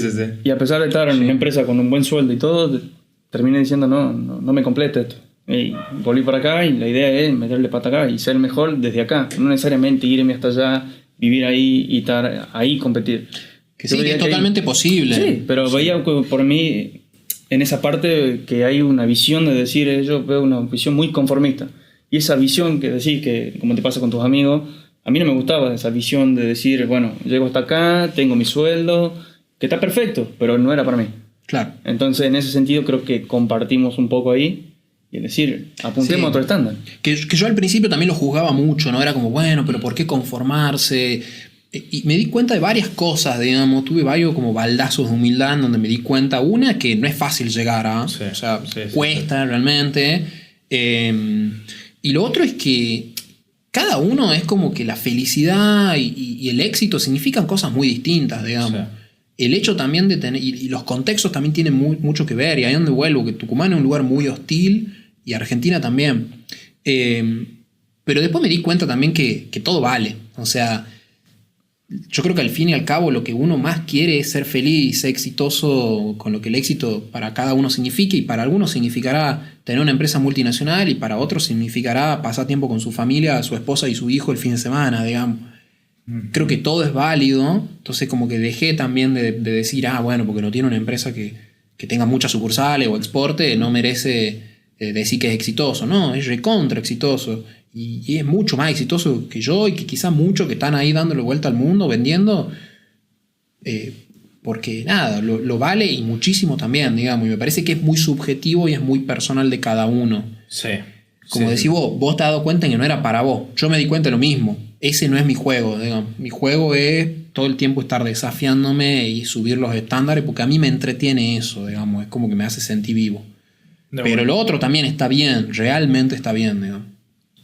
Y a pesar de estar en una empresa con un buen sueldo y todo, terminé diciendo no me complete esto. Y volví para acá y la idea es meterle pata acá y ser mejor desde acá. No necesariamente irme hasta allá, vivir ahí y estar ahí, competir. Que sí, que es totalmente posible. Sí, pero veía por mí en esa parte que hay una visión de decir, yo veo una visión muy conformista. Y esa visión que decís, que como te pasa con tus amigos, a mí no me gustaba esa visión de decir, bueno, llego hasta acá, tengo mi sueldo, que está perfecto, pero no era para mí. Claro. Entonces, en ese sentido, creo que compartimos un poco ahí. Y es decir, apuntemos a otro estándar. Que yo al principio también lo juzgaba mucho, ¿no? Era como, bueno, pero ¿por qué conformarse? Y me di cuenta de varias cosas, digamos. Tuve varios como baldazos de humildad en donde me di cuenta. Una, que no es fácil llegar a... Sí, o sea, cuesta realmente. Y lo otro es que cada uno es como que la felicidad y el éxito significan cosas muy distintas, digamos. Sí. El hecho también de tener... Y los contextos también tienen mucho que ver. Y ahí es donde vuelvo, que Tucumán es un lugar muy hostil y Argentina también. Pero después me di cuenta también que todo vale. O sea... Yo creo que al fin y al cabo lo que uno más quiere es ser feliz, ser exitoso con lo que el éxito para cada uno signifique, y para algunos significará tener una empresa multinacional y para otros significará pasar tiempo con su familia, su esposa y su hijo el fin de semana, digamos. Creo que todo es válido, entonces como que dejé también de decir, bueno, porque no tiene una empresa que tenga muchas sucursales o exporte, no merece decir que es exitoso. No, es recontra exitoso. Y es mucho más exitoso que yo y que quizás muchos que están ahí dándole vuelta al mundo, vendiendo, porque nada, lo vale y muchísimo también, digamos. Y me parece que es muy subjetivo y es muy personal de cada uno. Sí. Como decís vos te has dado cuenta que no era para vos. Yo me di cuenta de lo mismo. Ese no es mi juego, digamos. Mi juego es todo el tiempo estar desafiándome y subir los estándares, porque a mí me entretiene eso, digamos. Es como que me hace sentir vivo. Pero lo otro también está bien, realmente está bien, digamos.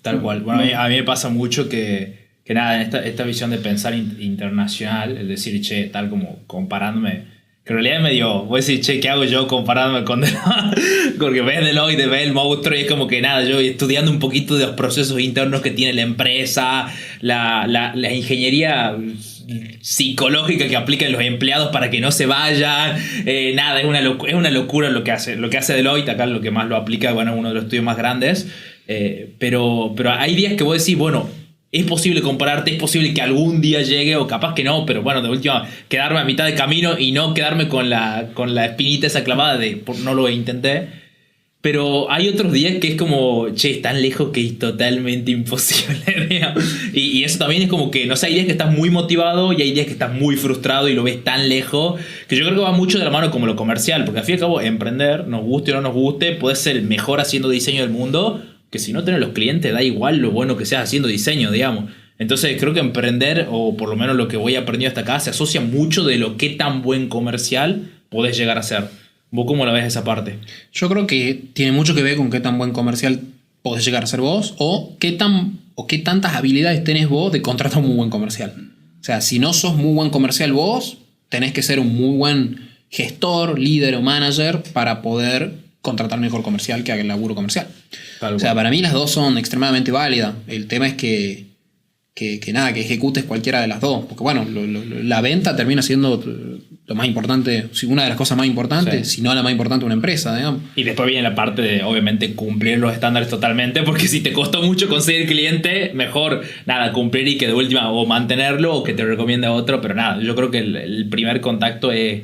Tal cual. Bueno, a mí me pasa mucho que nada, esta visión de pensar internacional, es decir, che, tal como comparándome, que en realidad es medio, voy a decir, che, ¿qué hago yo comparándome con Deloitte? Porque ves Deloitte, ves el monstruo y es como que nada, yo estudiando un poquito de los procesos internos que tiene la empresa, la ingeniería psicológica que aplican los empleados para que no se vayan, nada, es una locura lo que hace Deloitte. Acá lo que más lo aplica, bueno, uno de los estudios más grandes. Pero hay días que vos decís, bueno, es posible compararte, es posible que algún día llegue, o capaz que no, pero bueno, de última, quedarme a mitad de camino y no quedarme con la espinita esa clavada de no lo intenté. Pero hay otros días que es como, che, es tan lejos que es totalmente imposible. Y eso también es como que, no sé, hay días que estás muy motivado y hay días que estás muy frustrado y lo ves tan lejos, que yo creo que va mucho de la mano como lo comercial, porque al fin y al cabo emprender, nos guste o no nos guste, puedes ser el mejor haciendo diseño del mundo, que si no tenés los clientes da igual lo bueno que seas haciendo diseño, digamos. Entonces creo que emprender, o por lo menos lo que voy aprendiendo hasta acá, se asocia mucho de lo que tan buen comercial podés llegar a ser. ¿Vos cómo la ves esa parte? Yo creo que tiene mucho que ver con qué tan buen comercial podés llegar a ser vos, o qué tantas habilidades tenés vos de contratar un muy buen comercial. O sea, si no sos muy buen comercial vos, tenés que ser un muy buen gestor, líder o manager para poder contratar mejor comercial que haga el laburo comercial. O sea, para mí las dos son extremadamente válidas. El tema es que ejecutes cualquiera de las dos. Porque bueno, la venta termina siendo lo más importante, una de las cosas más importantes, si no la más importante de una empresa, digamos. Y después viene la parte de, obviamente, cumplir los estándares totalmente, porque si te costó mucho conseguir cliente, mejor, nada, cumplir y que de última, o mantenerlo, o que te recomiende a otro, pero nada, yo creo que el primer contacto es...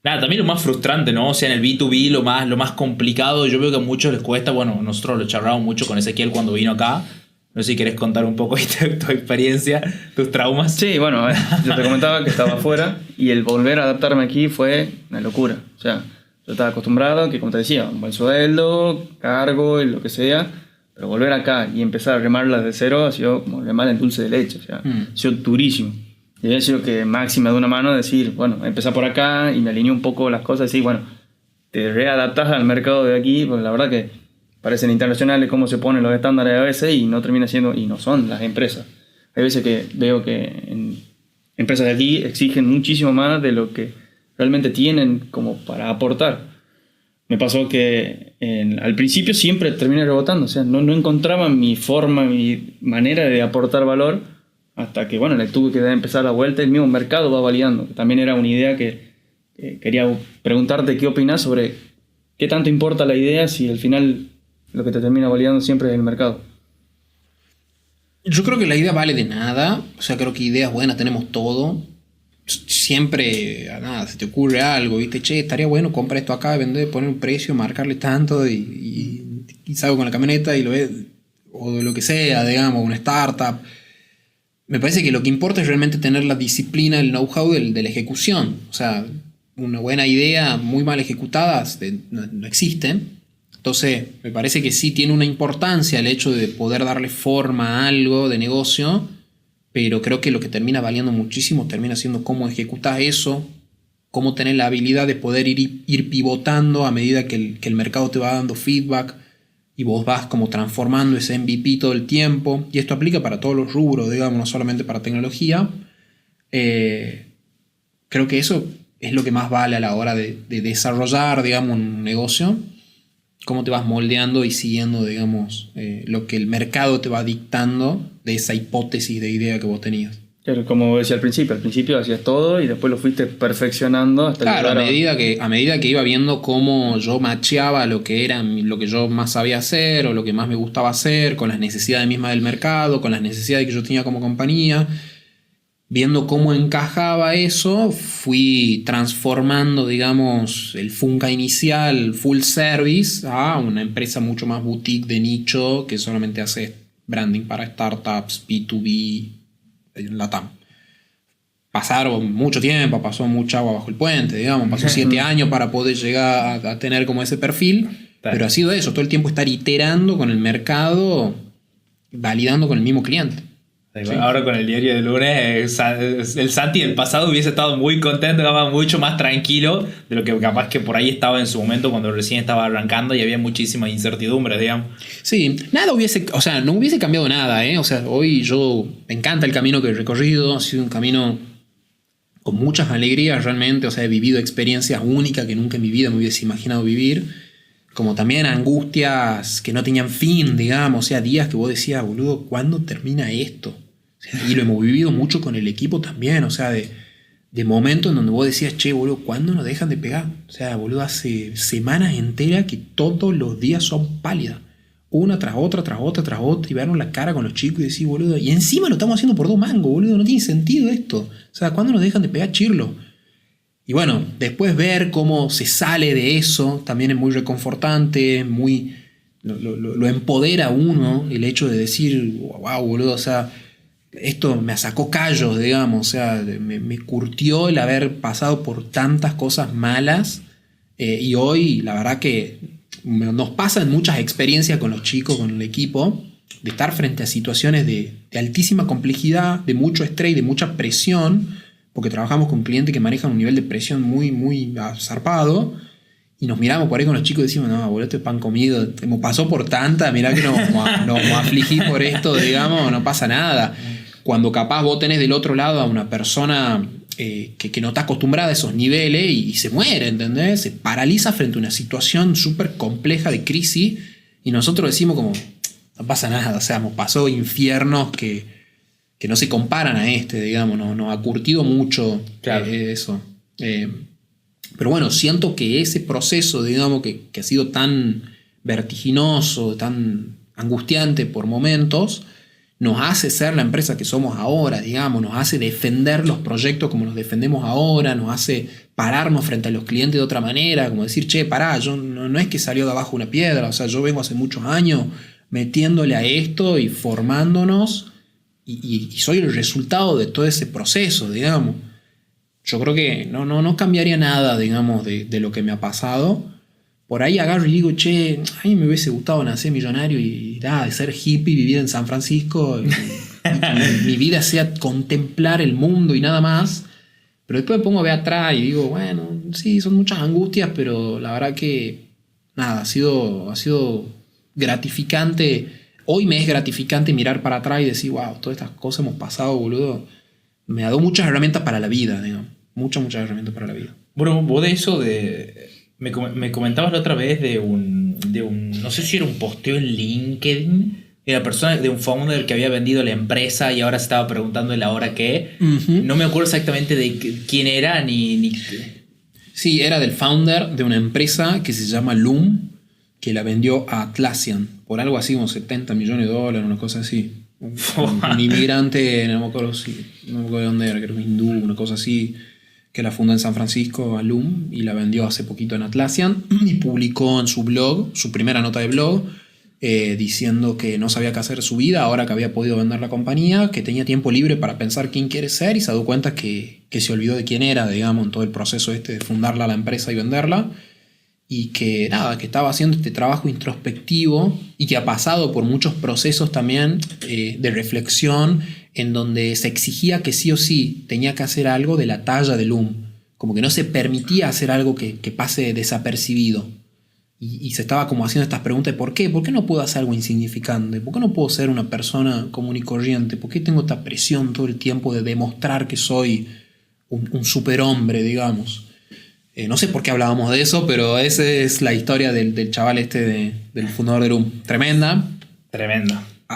Nada, también lo más frustrante, ¿no? O sea, en el B2B lo más complicado, yo veo que a muchos les cuesta, bueno, nosotros lo charlamos mucho con Ezequiel cuando vino acá. No sé si querés contar un poco tu experiencia, tus traumas. Sí, bueno, yo te comentaba que estaba afuera y el volver a adaptarme aquí fue una locura. O sea, yo estaba acostumbrado que, como te decía, un buen sueldo, cargo y lo que sea, pero volver acá y empezar a remarla de cero ha sido como remar en dulce de leche. O sea, ha sido durísimo. Y había sido que máxima de una mano decir, bueno, empezar por acá y me alineé un poco las cosas y decir, bueno, te readaptas al mercado de aquí, pues la verdad que parecen internacionales cómo se ponen los estándares a veces y no termina siendo, y no son las empresas. Hay veces que veo que en empresas de aquí exigen muchísimo más de lo que realmente tienen como para aportar. Me pasó que al principio siempre terminé rebotando, o sea, no encontraba mi forma, mi manera de aportar valor, hasta que, bueno, le tuve que empezar la vuelta, el mismo mercado va validando. También era una idea que quería preguntarte qué opinas sobre qué tanto importa la idea si al final lo que te termina validando siempre es el mercado. Yo creo que la idea vale de nada, o sea, creo que ideas buenas tenemos todo. Siempre, nada, se te ocurre algo, ¿viste? Che, estaría bueno comprar esto acá, vender, poner un precio, marcarle tanto y salgo con la camioneta y lo ves, o de lo que sea, digamos, una startup. Me parece que lo que importa es realmente tener la disciplina, el know-how de la ejecución. O sea, una buena idea muy mal ejecutada no existen. Entonces, me parece que sí tiene una importancia el hecho de poder darle forma a algo de negocio, pero creo que lo que termina valiendo muchísimo termina siendo cómo ejecutar eso, cómo tener la habilidad de poder ir pivotando a medida que el mercado te va dando feedback y vos vas como transformando ese MVP todo el tiempo. Y esto aplica para todos los rubros, digamos, no solamente para tecnología. Creo que eso es lo que más vale a la hora de desarrollar, digamos, un negocio. Cómo te vas moldeando y siguiendo, digamos, lo que el mercado te va dictando de esa hipótesis de idea que vos tenías. Claro, como decía al principio hacías todo y después lo fuiste perfeccionando hasta claro, llegar a medida que iba viendo cómo yo macheaba lo que era lo que yo más sabía hacer o lo que más me gustaba hacer con las necesidades mismas del mercado, con las necesidades que yo tenía como compañía, viendo cómo encajaba eso, fui transformando, digamos, el Funka inicial, full service, a una empresa mucho más boutique de nicho que solamente hace branding para startups, B2B, en LATAM. Pasaron mucho tiempo, pasó mucha agua bajo el puente, digamos, pasó 7 años para poder llegar a tener como ese perfil, pero ha sido eso, todo el tiempo estar iterando con el mercado, validando con el mismo cliente. Sí. Ahora con el diario de lunes, el Santi del pasado hubiese estado muy contento, mucho más tranquilo de lo que capaz que por ahí estaba en su momento cuando recién estaba arrancando y había muchísima incertidumbre, digamos. Sí, no hubiese cambiado nada, ¿eh? O sea, hoy me encanta el camino que he recorrido, ha sido un camino con muchas alegrías realmente, o sea, he vivido experiencias únicas que nunca en mi vida me hubiese imaginado vivir, como también angustias que no tenían fin, digamos, o sea, días que vos decías, boludo, ¿cuándo termina esto? O sea, y lo hemos vivido mucho con el equipo también, o sea, de momentos en donde vos decías, che, boludo, ¿cuándo nos dejan de pegar? O sea, boludo, hace semanas enteras que todos los días son pálidas. Una tras otra, y vernos la cara con los chicos y decir, boludo, y encima lo estamos haciendo por 2 mangos, boludo, no tiene sentido esto. O sea, ¿cuándo nos dejan de pegar, Chirlo? Y bueno, después ver cómo se sale de eso también es muy reconfortante, lo empodera a uno el hecho de decir, wow, boludo, o sea, esto me sacó callos, digamos, o sea, me curtió el haber pasado por tantas cosas malas y hoy la verdad que nos pasan muchas experiencias con los chicos, con el equipo, de estar frente a situaciones de altísima complejidad, de mucho estrés y de mucha presión, porque trabajamos con clientes que manejan un nivel de presión muy, muy zarpado, y nos miramos por ahí con los chicos y decimos, no, boludo, este pan comido, hemos pasado por tanta, mirá que nos afligís por esto, digamos, no pasa nada. Cuando capaz vos tenés del otro lado a una persona que no está acostumbrada a esos niveles y se muere, ¿entendés? Se paraliza frente a una situación súper compleja de crisis y nosotros decimos como, no pasa nada, o sea, hemos pasado infiernos que no se comparan a digamos, nos ha curtido mucho eso. Pero bueno, siento que ese proceso, digamos, que ha sido tan vertiginoso, tan angustiante por momentos, nos hace ser la empresa que somos ahora, digamos, nos hace defender los proyectos como los defendemos ahora, nos hace pararnos frente a los clientes de otra manera, como decir, che, pará, yo no es que salió de abajo una piedra, o sea, yo vengo hace muchos años metiéndole a esto y formándonos y soy el resultado de todo ese proceso, digamos. Yo creo que no cambiaría nada, digamos, de lo que me ha pasado. Por ahí agarro y digo, che, a mí me hubiese gustado nacer millonario y de ser hippie, vivir en San Francisco, y mi vida sea contemplar el mundo y nada más. Pero después me pongo a ver atrás y digo, bueno, sí, son muchas angustias, pero la verdad que nada, ha sido gratificante. Hoy me es gratificante mirar para atrás y decir, wow, todas estas cosas hemos pasado, boludo. Me ha dado muchas herramientas para la vida, digamos. Muchas herramientas para la vida. Bueno, vos de eso me comentabas la otra vez de un no sé si era un posteo en LinkedIn de la persona, de un founder que había vendido la empresa y ahora se estaba preguntando la hora qué. Uh-huh. No me acuerdo exactamente de quién era ni... Sí, era del founder de una empresa que se llama Loom, que la vendió a Atlassian por algo así como $70 millones, una cosa así. Un inmigrante, no me acuerdo de dónde era, creo que hindú, una cosa así, que la fundó en San Francisco, a Loom, y la vendió hace poquito en Atlassian, y publicó en su blog, su primera nota de blog, diciendo que no sabía qué hacer de su vida ahora que había podido vender la compañía, que tenía tiempo libre para pensar quién quiere ser, y se dio cuenta que se olvidó de quién era, digamos, en todo el proceso de fundarla la empresa y venderla, y que nada, que estaba haciendo este trabajo introspectivo y que ha pasado por muchos procesos también de reflexión en donde se exigía que sí o sí tenía que hacer algo de la talla de Loom, como que no se permitía hacer algo que pase desapercibido. Y se estaba como haciendo estas preguntas de ¿por qué? ¿Por qué no puedo hacer algo insignificante? ¿Por qué no puedo ser una persona común y corriente? ¿Por qué tengo esta presión todo el tiempo de demostrar que soy un superhombre, digamos? No sé por qué hablábamos de eso, pero esa es la historia del chaval del fundador de Loom. Tremenda.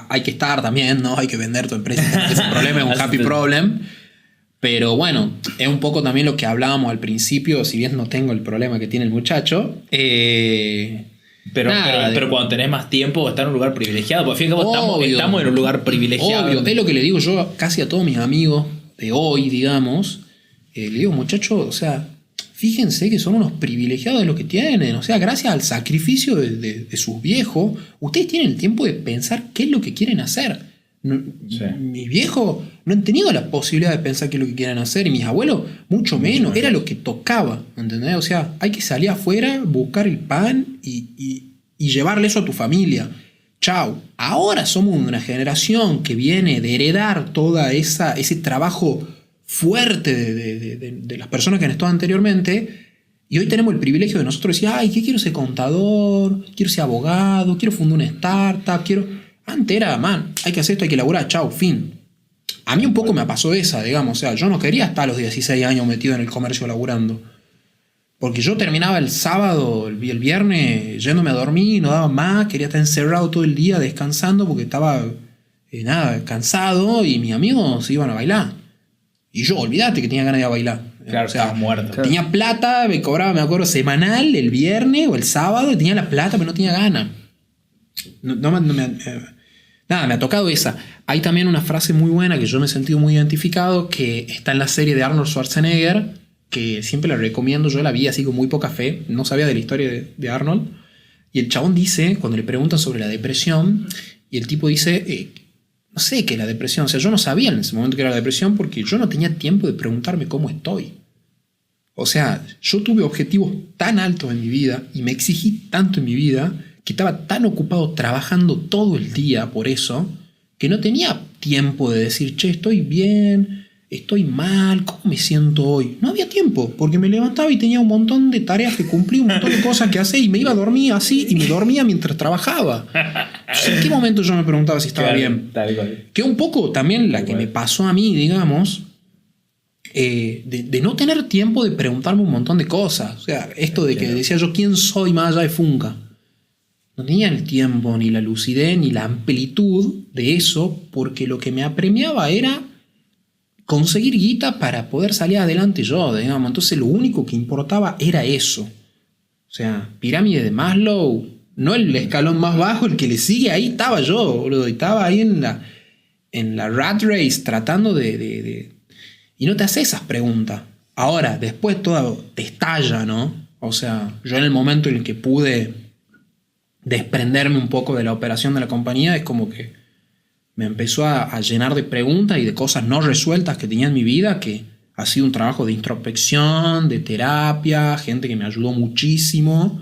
Hay que estar también, ¿no? Hay que vender tu empresa. Ese problema es un happy problem. Pero bueno, es un poco también lo que hablábamos al principio, si bien no tengo el problema que tiene el muchacho. Pero cuando tenés más tiempo, estás en un lugar privilegiado. Porque al fin y al cabo estamos en un lugar privilegiado. Obvio, es lo que le digo yo casi a todos mis amigos de hoy, digamos. Le digo, muchachos, o sea, fíjense que son unos privilegiados de lo que tienen. O sea, gracias al sacrificio de sus viejos, ustedes tienen el tiempo de pensar qué es lo que quieren hacer. Sí. Mis viejos no han tenido la posibilidad de pensar qué es lo que quieren hacer, y mis abuelos mucho menos. Era lo que tocaba, ¿entendés? O sea, hay que salir afuera, buscar el pan y llevarle eso a tu familia. Chau. Ahora somos una generación que viene de heredar toda ese trabajo fuerte de las personas que han estado anteriormente, y hoy tenemos el privilegio de nosotros decir, ay, ¿qué quiero ser? Contador, quiero ser abogado, quiero fundar una startup, Antes era, man, hay que hacer esto, hay que laburar, chau, fin. A mí un poco me pasó esa, digamos, o sea, yo no quería estar a los 16 años metido en el comercio laburando, porque yo terminaba el sábado, el viernes, yéndome a dormir, no daba más, quería estar encerrado todo el día descansando porque estaba, cansado, y mis amigos se iban a bailar. Y yo, olvídate que tenía ganas de bailar. Claro, o sea, muerto. Tenía plata, me cobraba, me acuerdo, semanal, el viernes o el sábado, y tenía la plata, pero no tenía ganas. Nada, me ha tocado esa. Hay también una frase muy buena que yo me he sentido muy identificado, que está en la serie de Arnold Schwarzenegger, que siempre la recomiendo. Yo la vi así con muy poca fe, no sabía de la historia de Arnold, y el chabón dice, cuando le preguntan sobre la depresión, y el tipo dice, no sé qué es la depresión, o sea, yo no sabía en ese momento qué era la depresión porque yo no tenía tiempo de preguntarme cómo estoy. O sea, yo tuve objetivos tan altos en mi vida y me exigí tanto en mi vida que estaba tan ocupado trabajando todo el día por eso, que no tenía tiempo de decir, che, estoy bien, estoy mal, ¿cómo me siento hoy? No había tiempo, porque me levantaba y tenía un montón de tareas que cumplir, un montón de cosas que hacer, y me iba a dormir así, y me dormía mientras trabajaba. Entonces, ¿en qué momento yo me preguntaba si estaba bien? Que un poco también la que me pasó a mí, digamos, de no tener tiempo de preguntarme un montón de cosas. O sea, esto de que decía yo, ¿quién soy más allá de Funka? No tenía el tiempo, ni la lucidez, ni la amplitud de eso, porque lo que me apremiaba era conseguir guita para poder salir adelante yo, digamos. Entonces lo único que importaba era eso. O sea, pirámide de Maslow, no el escalón más bajo, el que le sigue, ahí estaba yo, boludo. Estaba ahí en la rat race tratando de... Y no te haces esas preguntas. Ahora, después todo te estalla, ¿no? O sea, yo en el momento en el que pude desprenderme un poco de la operación de la compañía, es como que me empezó a llenar de preguntas y de cosas no resueltas que tenía en mi vida, que ha sido un trabajo de introspección, de terapia, gente que me ayudó muchísimo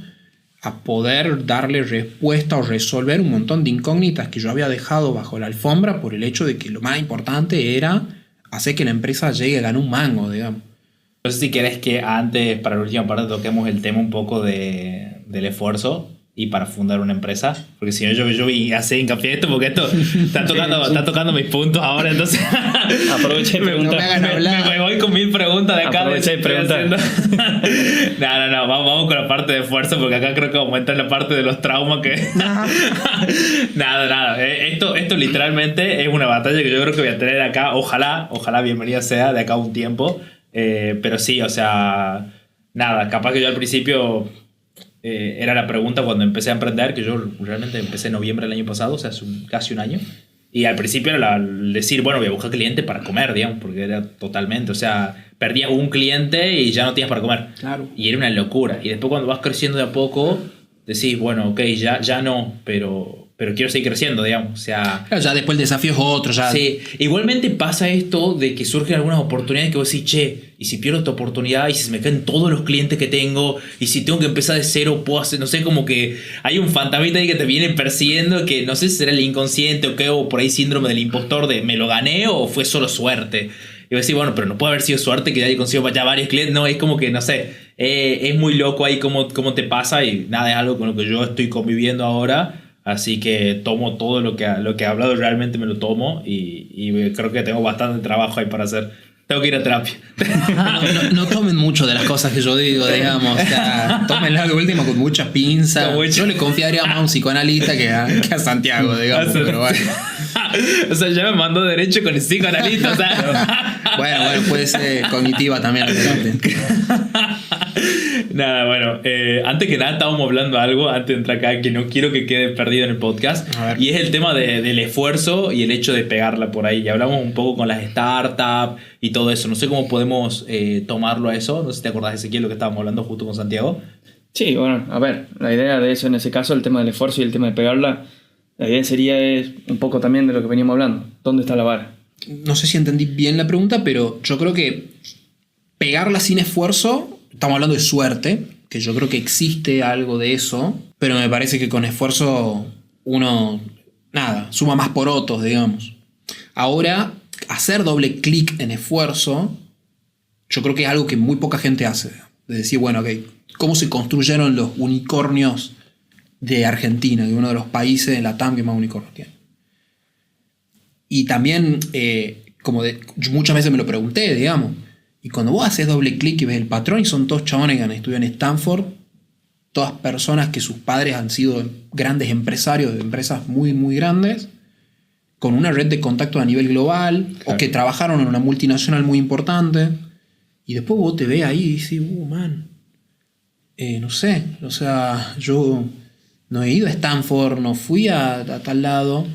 a poder darle respuesta o resolver un montón de incógnitas que yo había dejado bajo la alfombra por el hecho de que lo más importante era hacer que la empresa llegue a ganar un mango, digamos. No sé si querés que antes, para la última parte, toquemos el tema un poco del esfuerzo. y para fundar una empresa, porque si no yo vi hacer hincapié esto porque esto está tocando mis puntos ahora, entonces aproveché y pregunté. Me voy con 1000 preguntas de acá. Aproveché y pregunté. No, vamos con la parte de esfuerzo, porque acá creo que aumenta la parte de los traumas que nada, esto literalmente es una batalla que yo creo que voy a tener acá, ojalá bienvenida sea de acá a un tiempo, pero sí, o sea, nada, capaz que yo al principio era la pregunta cuando empecé a emprender, que yo realmente empecé en noviembre del año pasado, o sea, hace casi un año. Y al principio era decir, bueno, voy a buscar cliente para comer, digamos, porque era totalmente, o sea, perdías un cliente y ya no tenías para comer. Claro. Y era una locura. Y después cuando vas creciendo de a poco, decís, bueno, ok, ya no, pero quiero seguir creciendo, digamos. O sea, claro, ya después el desafío es otro, ya. Sí, igualmente pasa esto de que surgen algunas oportunidades que vos decís, che, y si pierdo esta oportunidad, y si se me caen todos los clientes que tengo, y si tengo que empezar de cero, puedo hacer, no sé, como que hay un fantasmita ahí que te viene persiguiendo, que no sé si será el inconsciente o qué, o por ahí síndrome del impostor de me lo gané o fue solo suerte. Y vos decís, bueno, pero no puede haber sido suerte que haya conseguido ya varios clientes. No, es como que, no sé, es muy loco ahí cómo te pasa, y nada, es algo con lo que yo estoy conviviendo ahora. Así que tomo todo lo que ha hablado, realmente me lo tomo, y creo que tengo bastante trabajo ahí para hacer. Tengo que ir a terapia. No tomen mucho de las cosas que yo digo, digamos. O sea, tómenla de último con mucha pinza. Yo le confiaría más a un psicoanalista que a Santiago, digamos. Pero bueno. O sea, ya me mandó derecho con el psicoanalista. O sea. Bueno, puede ser cognitiva también la terapia. Nada, bueno, antes que nada estábamos hablando de algo antes de entrar acá que no quiero que quede perdido en el podcast, y es el tema del esfuerzo y el hecho de pegarla por ahí. Y hablamos un poco con las startups y todo eso. No sé cómo podemos tomarlo a eso. No sé si te acordás, Ezequiel, lo que estábamos hablando justo con Santiago. Sí, bueno, a ver, la idea de eso en ese caso, el tema del esfuerzo y el tema de pegarla, la idea sería un poco también de lo que veníamos hablando. ¿Dónde está la vara? No sé si entendí bien la pregunta, pero yo creo que pegarla sin esfuerzo, estamos hablando de suerte, que yo creo que existe algo de eso, pero me parece que con esfuerzo uno, suma más porotos, digamos. Ahora, hacer doble clic en esfuerzo, yo creo que es algo que muy poca gente hace. De decir, bueno, ok, ¿cómo se construyeron los unicornios de Argentina, que es uno de los países de la TAM que más unicornios tiene? Y también, yo muchas veces me lo pregunté, digamos, y cuando vos haces doble clic y ves el patrón, y son todos chabones que han estudiado en Stanford, todas personas que sus padres han sido grandes empresarios de empresas muy, muy grandes, con una red de contactos a nivel global, claro, o que trabajaron en una multinacional muy importante, y después vos te ves ahí y dices, no sé, o sea, yo no he ido a Stanford, no fui a tal lado,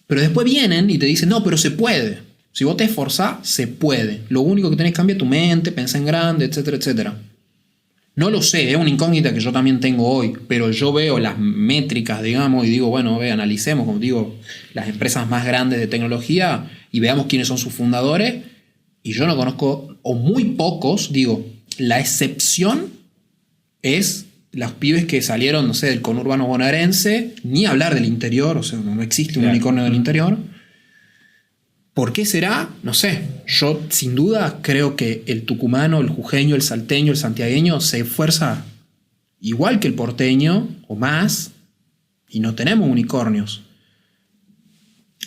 pero después vienen y te dicen, no, pero se puede. Si vos te esforzás, se puede. Lo único que tenés que cambiar tu mente, pensar en grande, etcétera, etcétera. No lo sé, es una incógnita que yo también tengo hoy, pero yo veo las métricas, digamos, y digo, bueno, analicemos, como digo, las empresas más grandes de tecnología y veamos quiénes son sus fundadores. Y yo no conozco, o muy pocos, digo, la excepción es los pibes que salieron, no sé, del conurbano bonaerense, ni hablar del interior, o sea, no existe un unicornio del interior. ¿Por qué será? No sé. Yo, sin duda, creo que el tucumano, el jujeño, el salteño, el santiagueño se esfuerza igual que el porteño, o más, y no tenemos unicornios.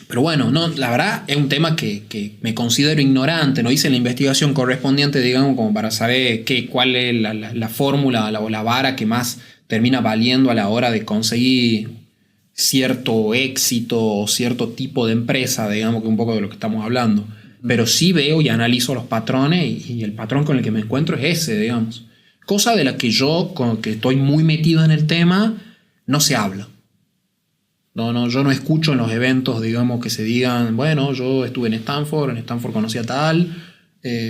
Pero bueno, no, la verdad es un tema que me considero ignorante. No hice la investigación correspondiente, digamos, como para saber cuál es la fórmula o la vara que más termina valiendo a la hora de conseguir cierto éxito o cierto tipo de empresa, digamos, que un poco de lo que estamos hablando. Pero sí veo y analizo los patrones, y el patrón con el que me encuentro es ese, digamos. Cosa de la que yo, con que estoy muy metido en el tema, no se habla. Yo no escucho en los eventos, digamos, que se digan, bueno, yo estuve en Stanford conocí a tal,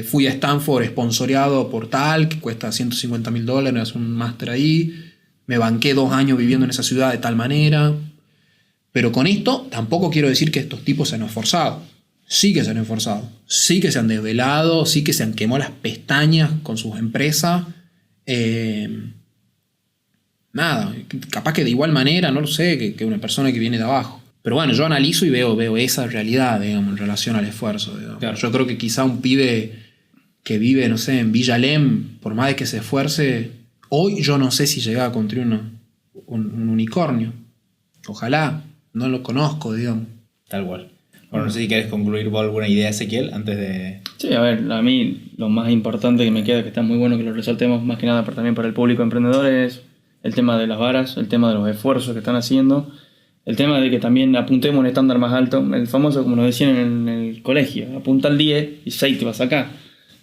fui a Stanford sponsoreado por tal, que cuesta $150,000, un máster ahí, me banqué 2 años viviendo en esa ciudad de tal manera. Pero con esto tampoco quiero decir que estos tipos se han esforzado. Sí que se han esforzado, sí que se han desvelado, sí que se han quemado las pestañas con sus empresas. Capaz que de igual manera, no lo sé, que una persona que viene de abajo. Pero bueno, yo analizo y veo esa realidad, digamos, en relación al esfuerzo. Claro. Yo creo que quizá un pibe que vive, no sé, en Villa Alem, por más de que se esfuerce, hoy yo no sé si llega a construir un unicornio. Ojalá, no lo conozco, digamos. Tal cual. Bueno, no sé si querés concluir vos alguna idea, Ezequiel, antes de... Sí, a ver, a mí lo más importante que me queda, que está muy bueno que lo resaltemos más que nada también para el público emprendedor, es el tema de las varas, el tema de los esfuerzos que están haciendo, el tema de que también apuntemos un estándar más alto, el famoso, como nos decían en el colegio, apunta al 10 y 6 te vas acá.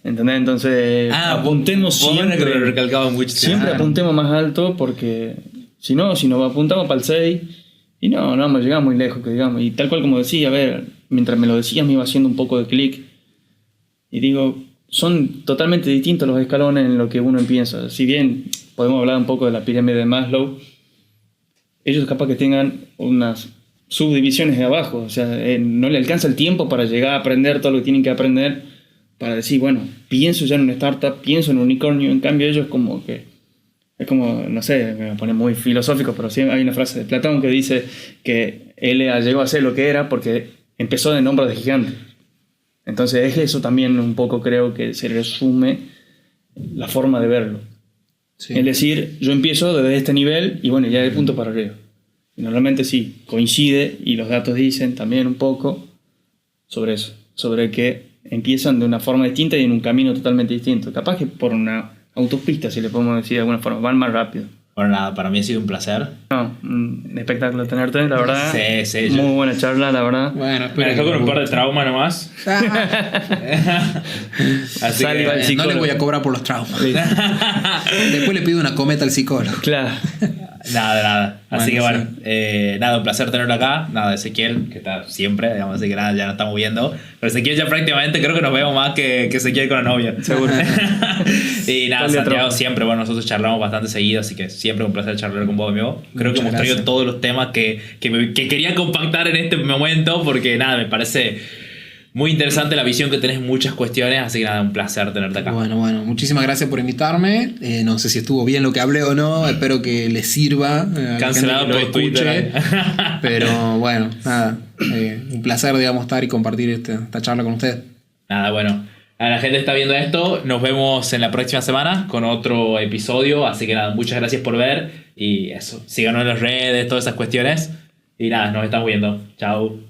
¿Entendés? Entonces, apuntemos siempre. Que lo recalcaba mucho. Siempre apuntemos más alto porque si no apuntamos para el 6 y no vamos a llegar muy lejos, que digamos. Y tal cual como decía, a ver, mientras me lo decías me iba haciendo un poco de clic y digo, son totalmente distintos los escalones en lo que uno piensa. Si bien podemos hablar un poco de la pirámide de Maslow, ellos capaz que tengan unas subdivisiones de abajo, o sea, no le alcanza el tiempo para llegar a aprender todo lo que tienen que aprender, para decir, bueno, pienso ya en una startup, pienso en un unicornio. En cambio ellos como que, es como, no sé, me voy a poner muy filosófico, pero sí hay una frase de Platón que dice que él llegó a ser lo que era porque empezó de nombre de gigante. Entonces es eso también un poco, creo que se resume la forma de verlo. Sí. Es decir, yo empiezo desde este nivel y bueno, ya de punto para arriba. Y normalmente sí, coincide y los datos dicen también un poco sobre eso, sobre que empiezan de una forma distinta y en un camino totalmente distinto. Capaz que por una autopista, si le podemos decir de alguna forma, van más rápido. Bueno, nada, para mí ha sido un placer. No, un espectáculo tenerte, la verdad. Sí, muy buena charla, la verdad. Bueno, me dejó con un par de traumas nomás. Así que, no le voy a cobrar por los traumas. Después le pido una cometa al psicólogo. Claro. Nada. Así que bueno, sí. Nada, un placer tenerlo acá. Nada, Ezequiel, que está siempre, digamos, así que nada, ya nos estamos viendo. Pero Ezequiel ya prácticamente creo que nos vemos más que Ezequiel con la novia. Seguro. Y nada, Santiago siempre, bueno, nosotros charlamos bastante seguido, así que siempre un placer charlar con vos, amigo. Creo que hemos traído todos los temas que quería compactar en este momento, porque nada, me parece muy interesante la visión que tenés en muchas cuestiones, así que nada, un placer tenerte acá. Bueno, muchísimas gracias por invitarme. No sé si estuvo bien lo que hablé o no, espero que les sirva. Cancelado por Twitter. Pero bueno, nada, un placer, digamos, estar y compartir esta charla con ustedes. Nada, bueno. A la gente que está viendo esto, nos vemos en la próxima semana con otro episodio, así que nada, muchas gracias por ver y eso, síganos en las redes, todas esas cuestiones y nada, nos estamos viendo. Chao.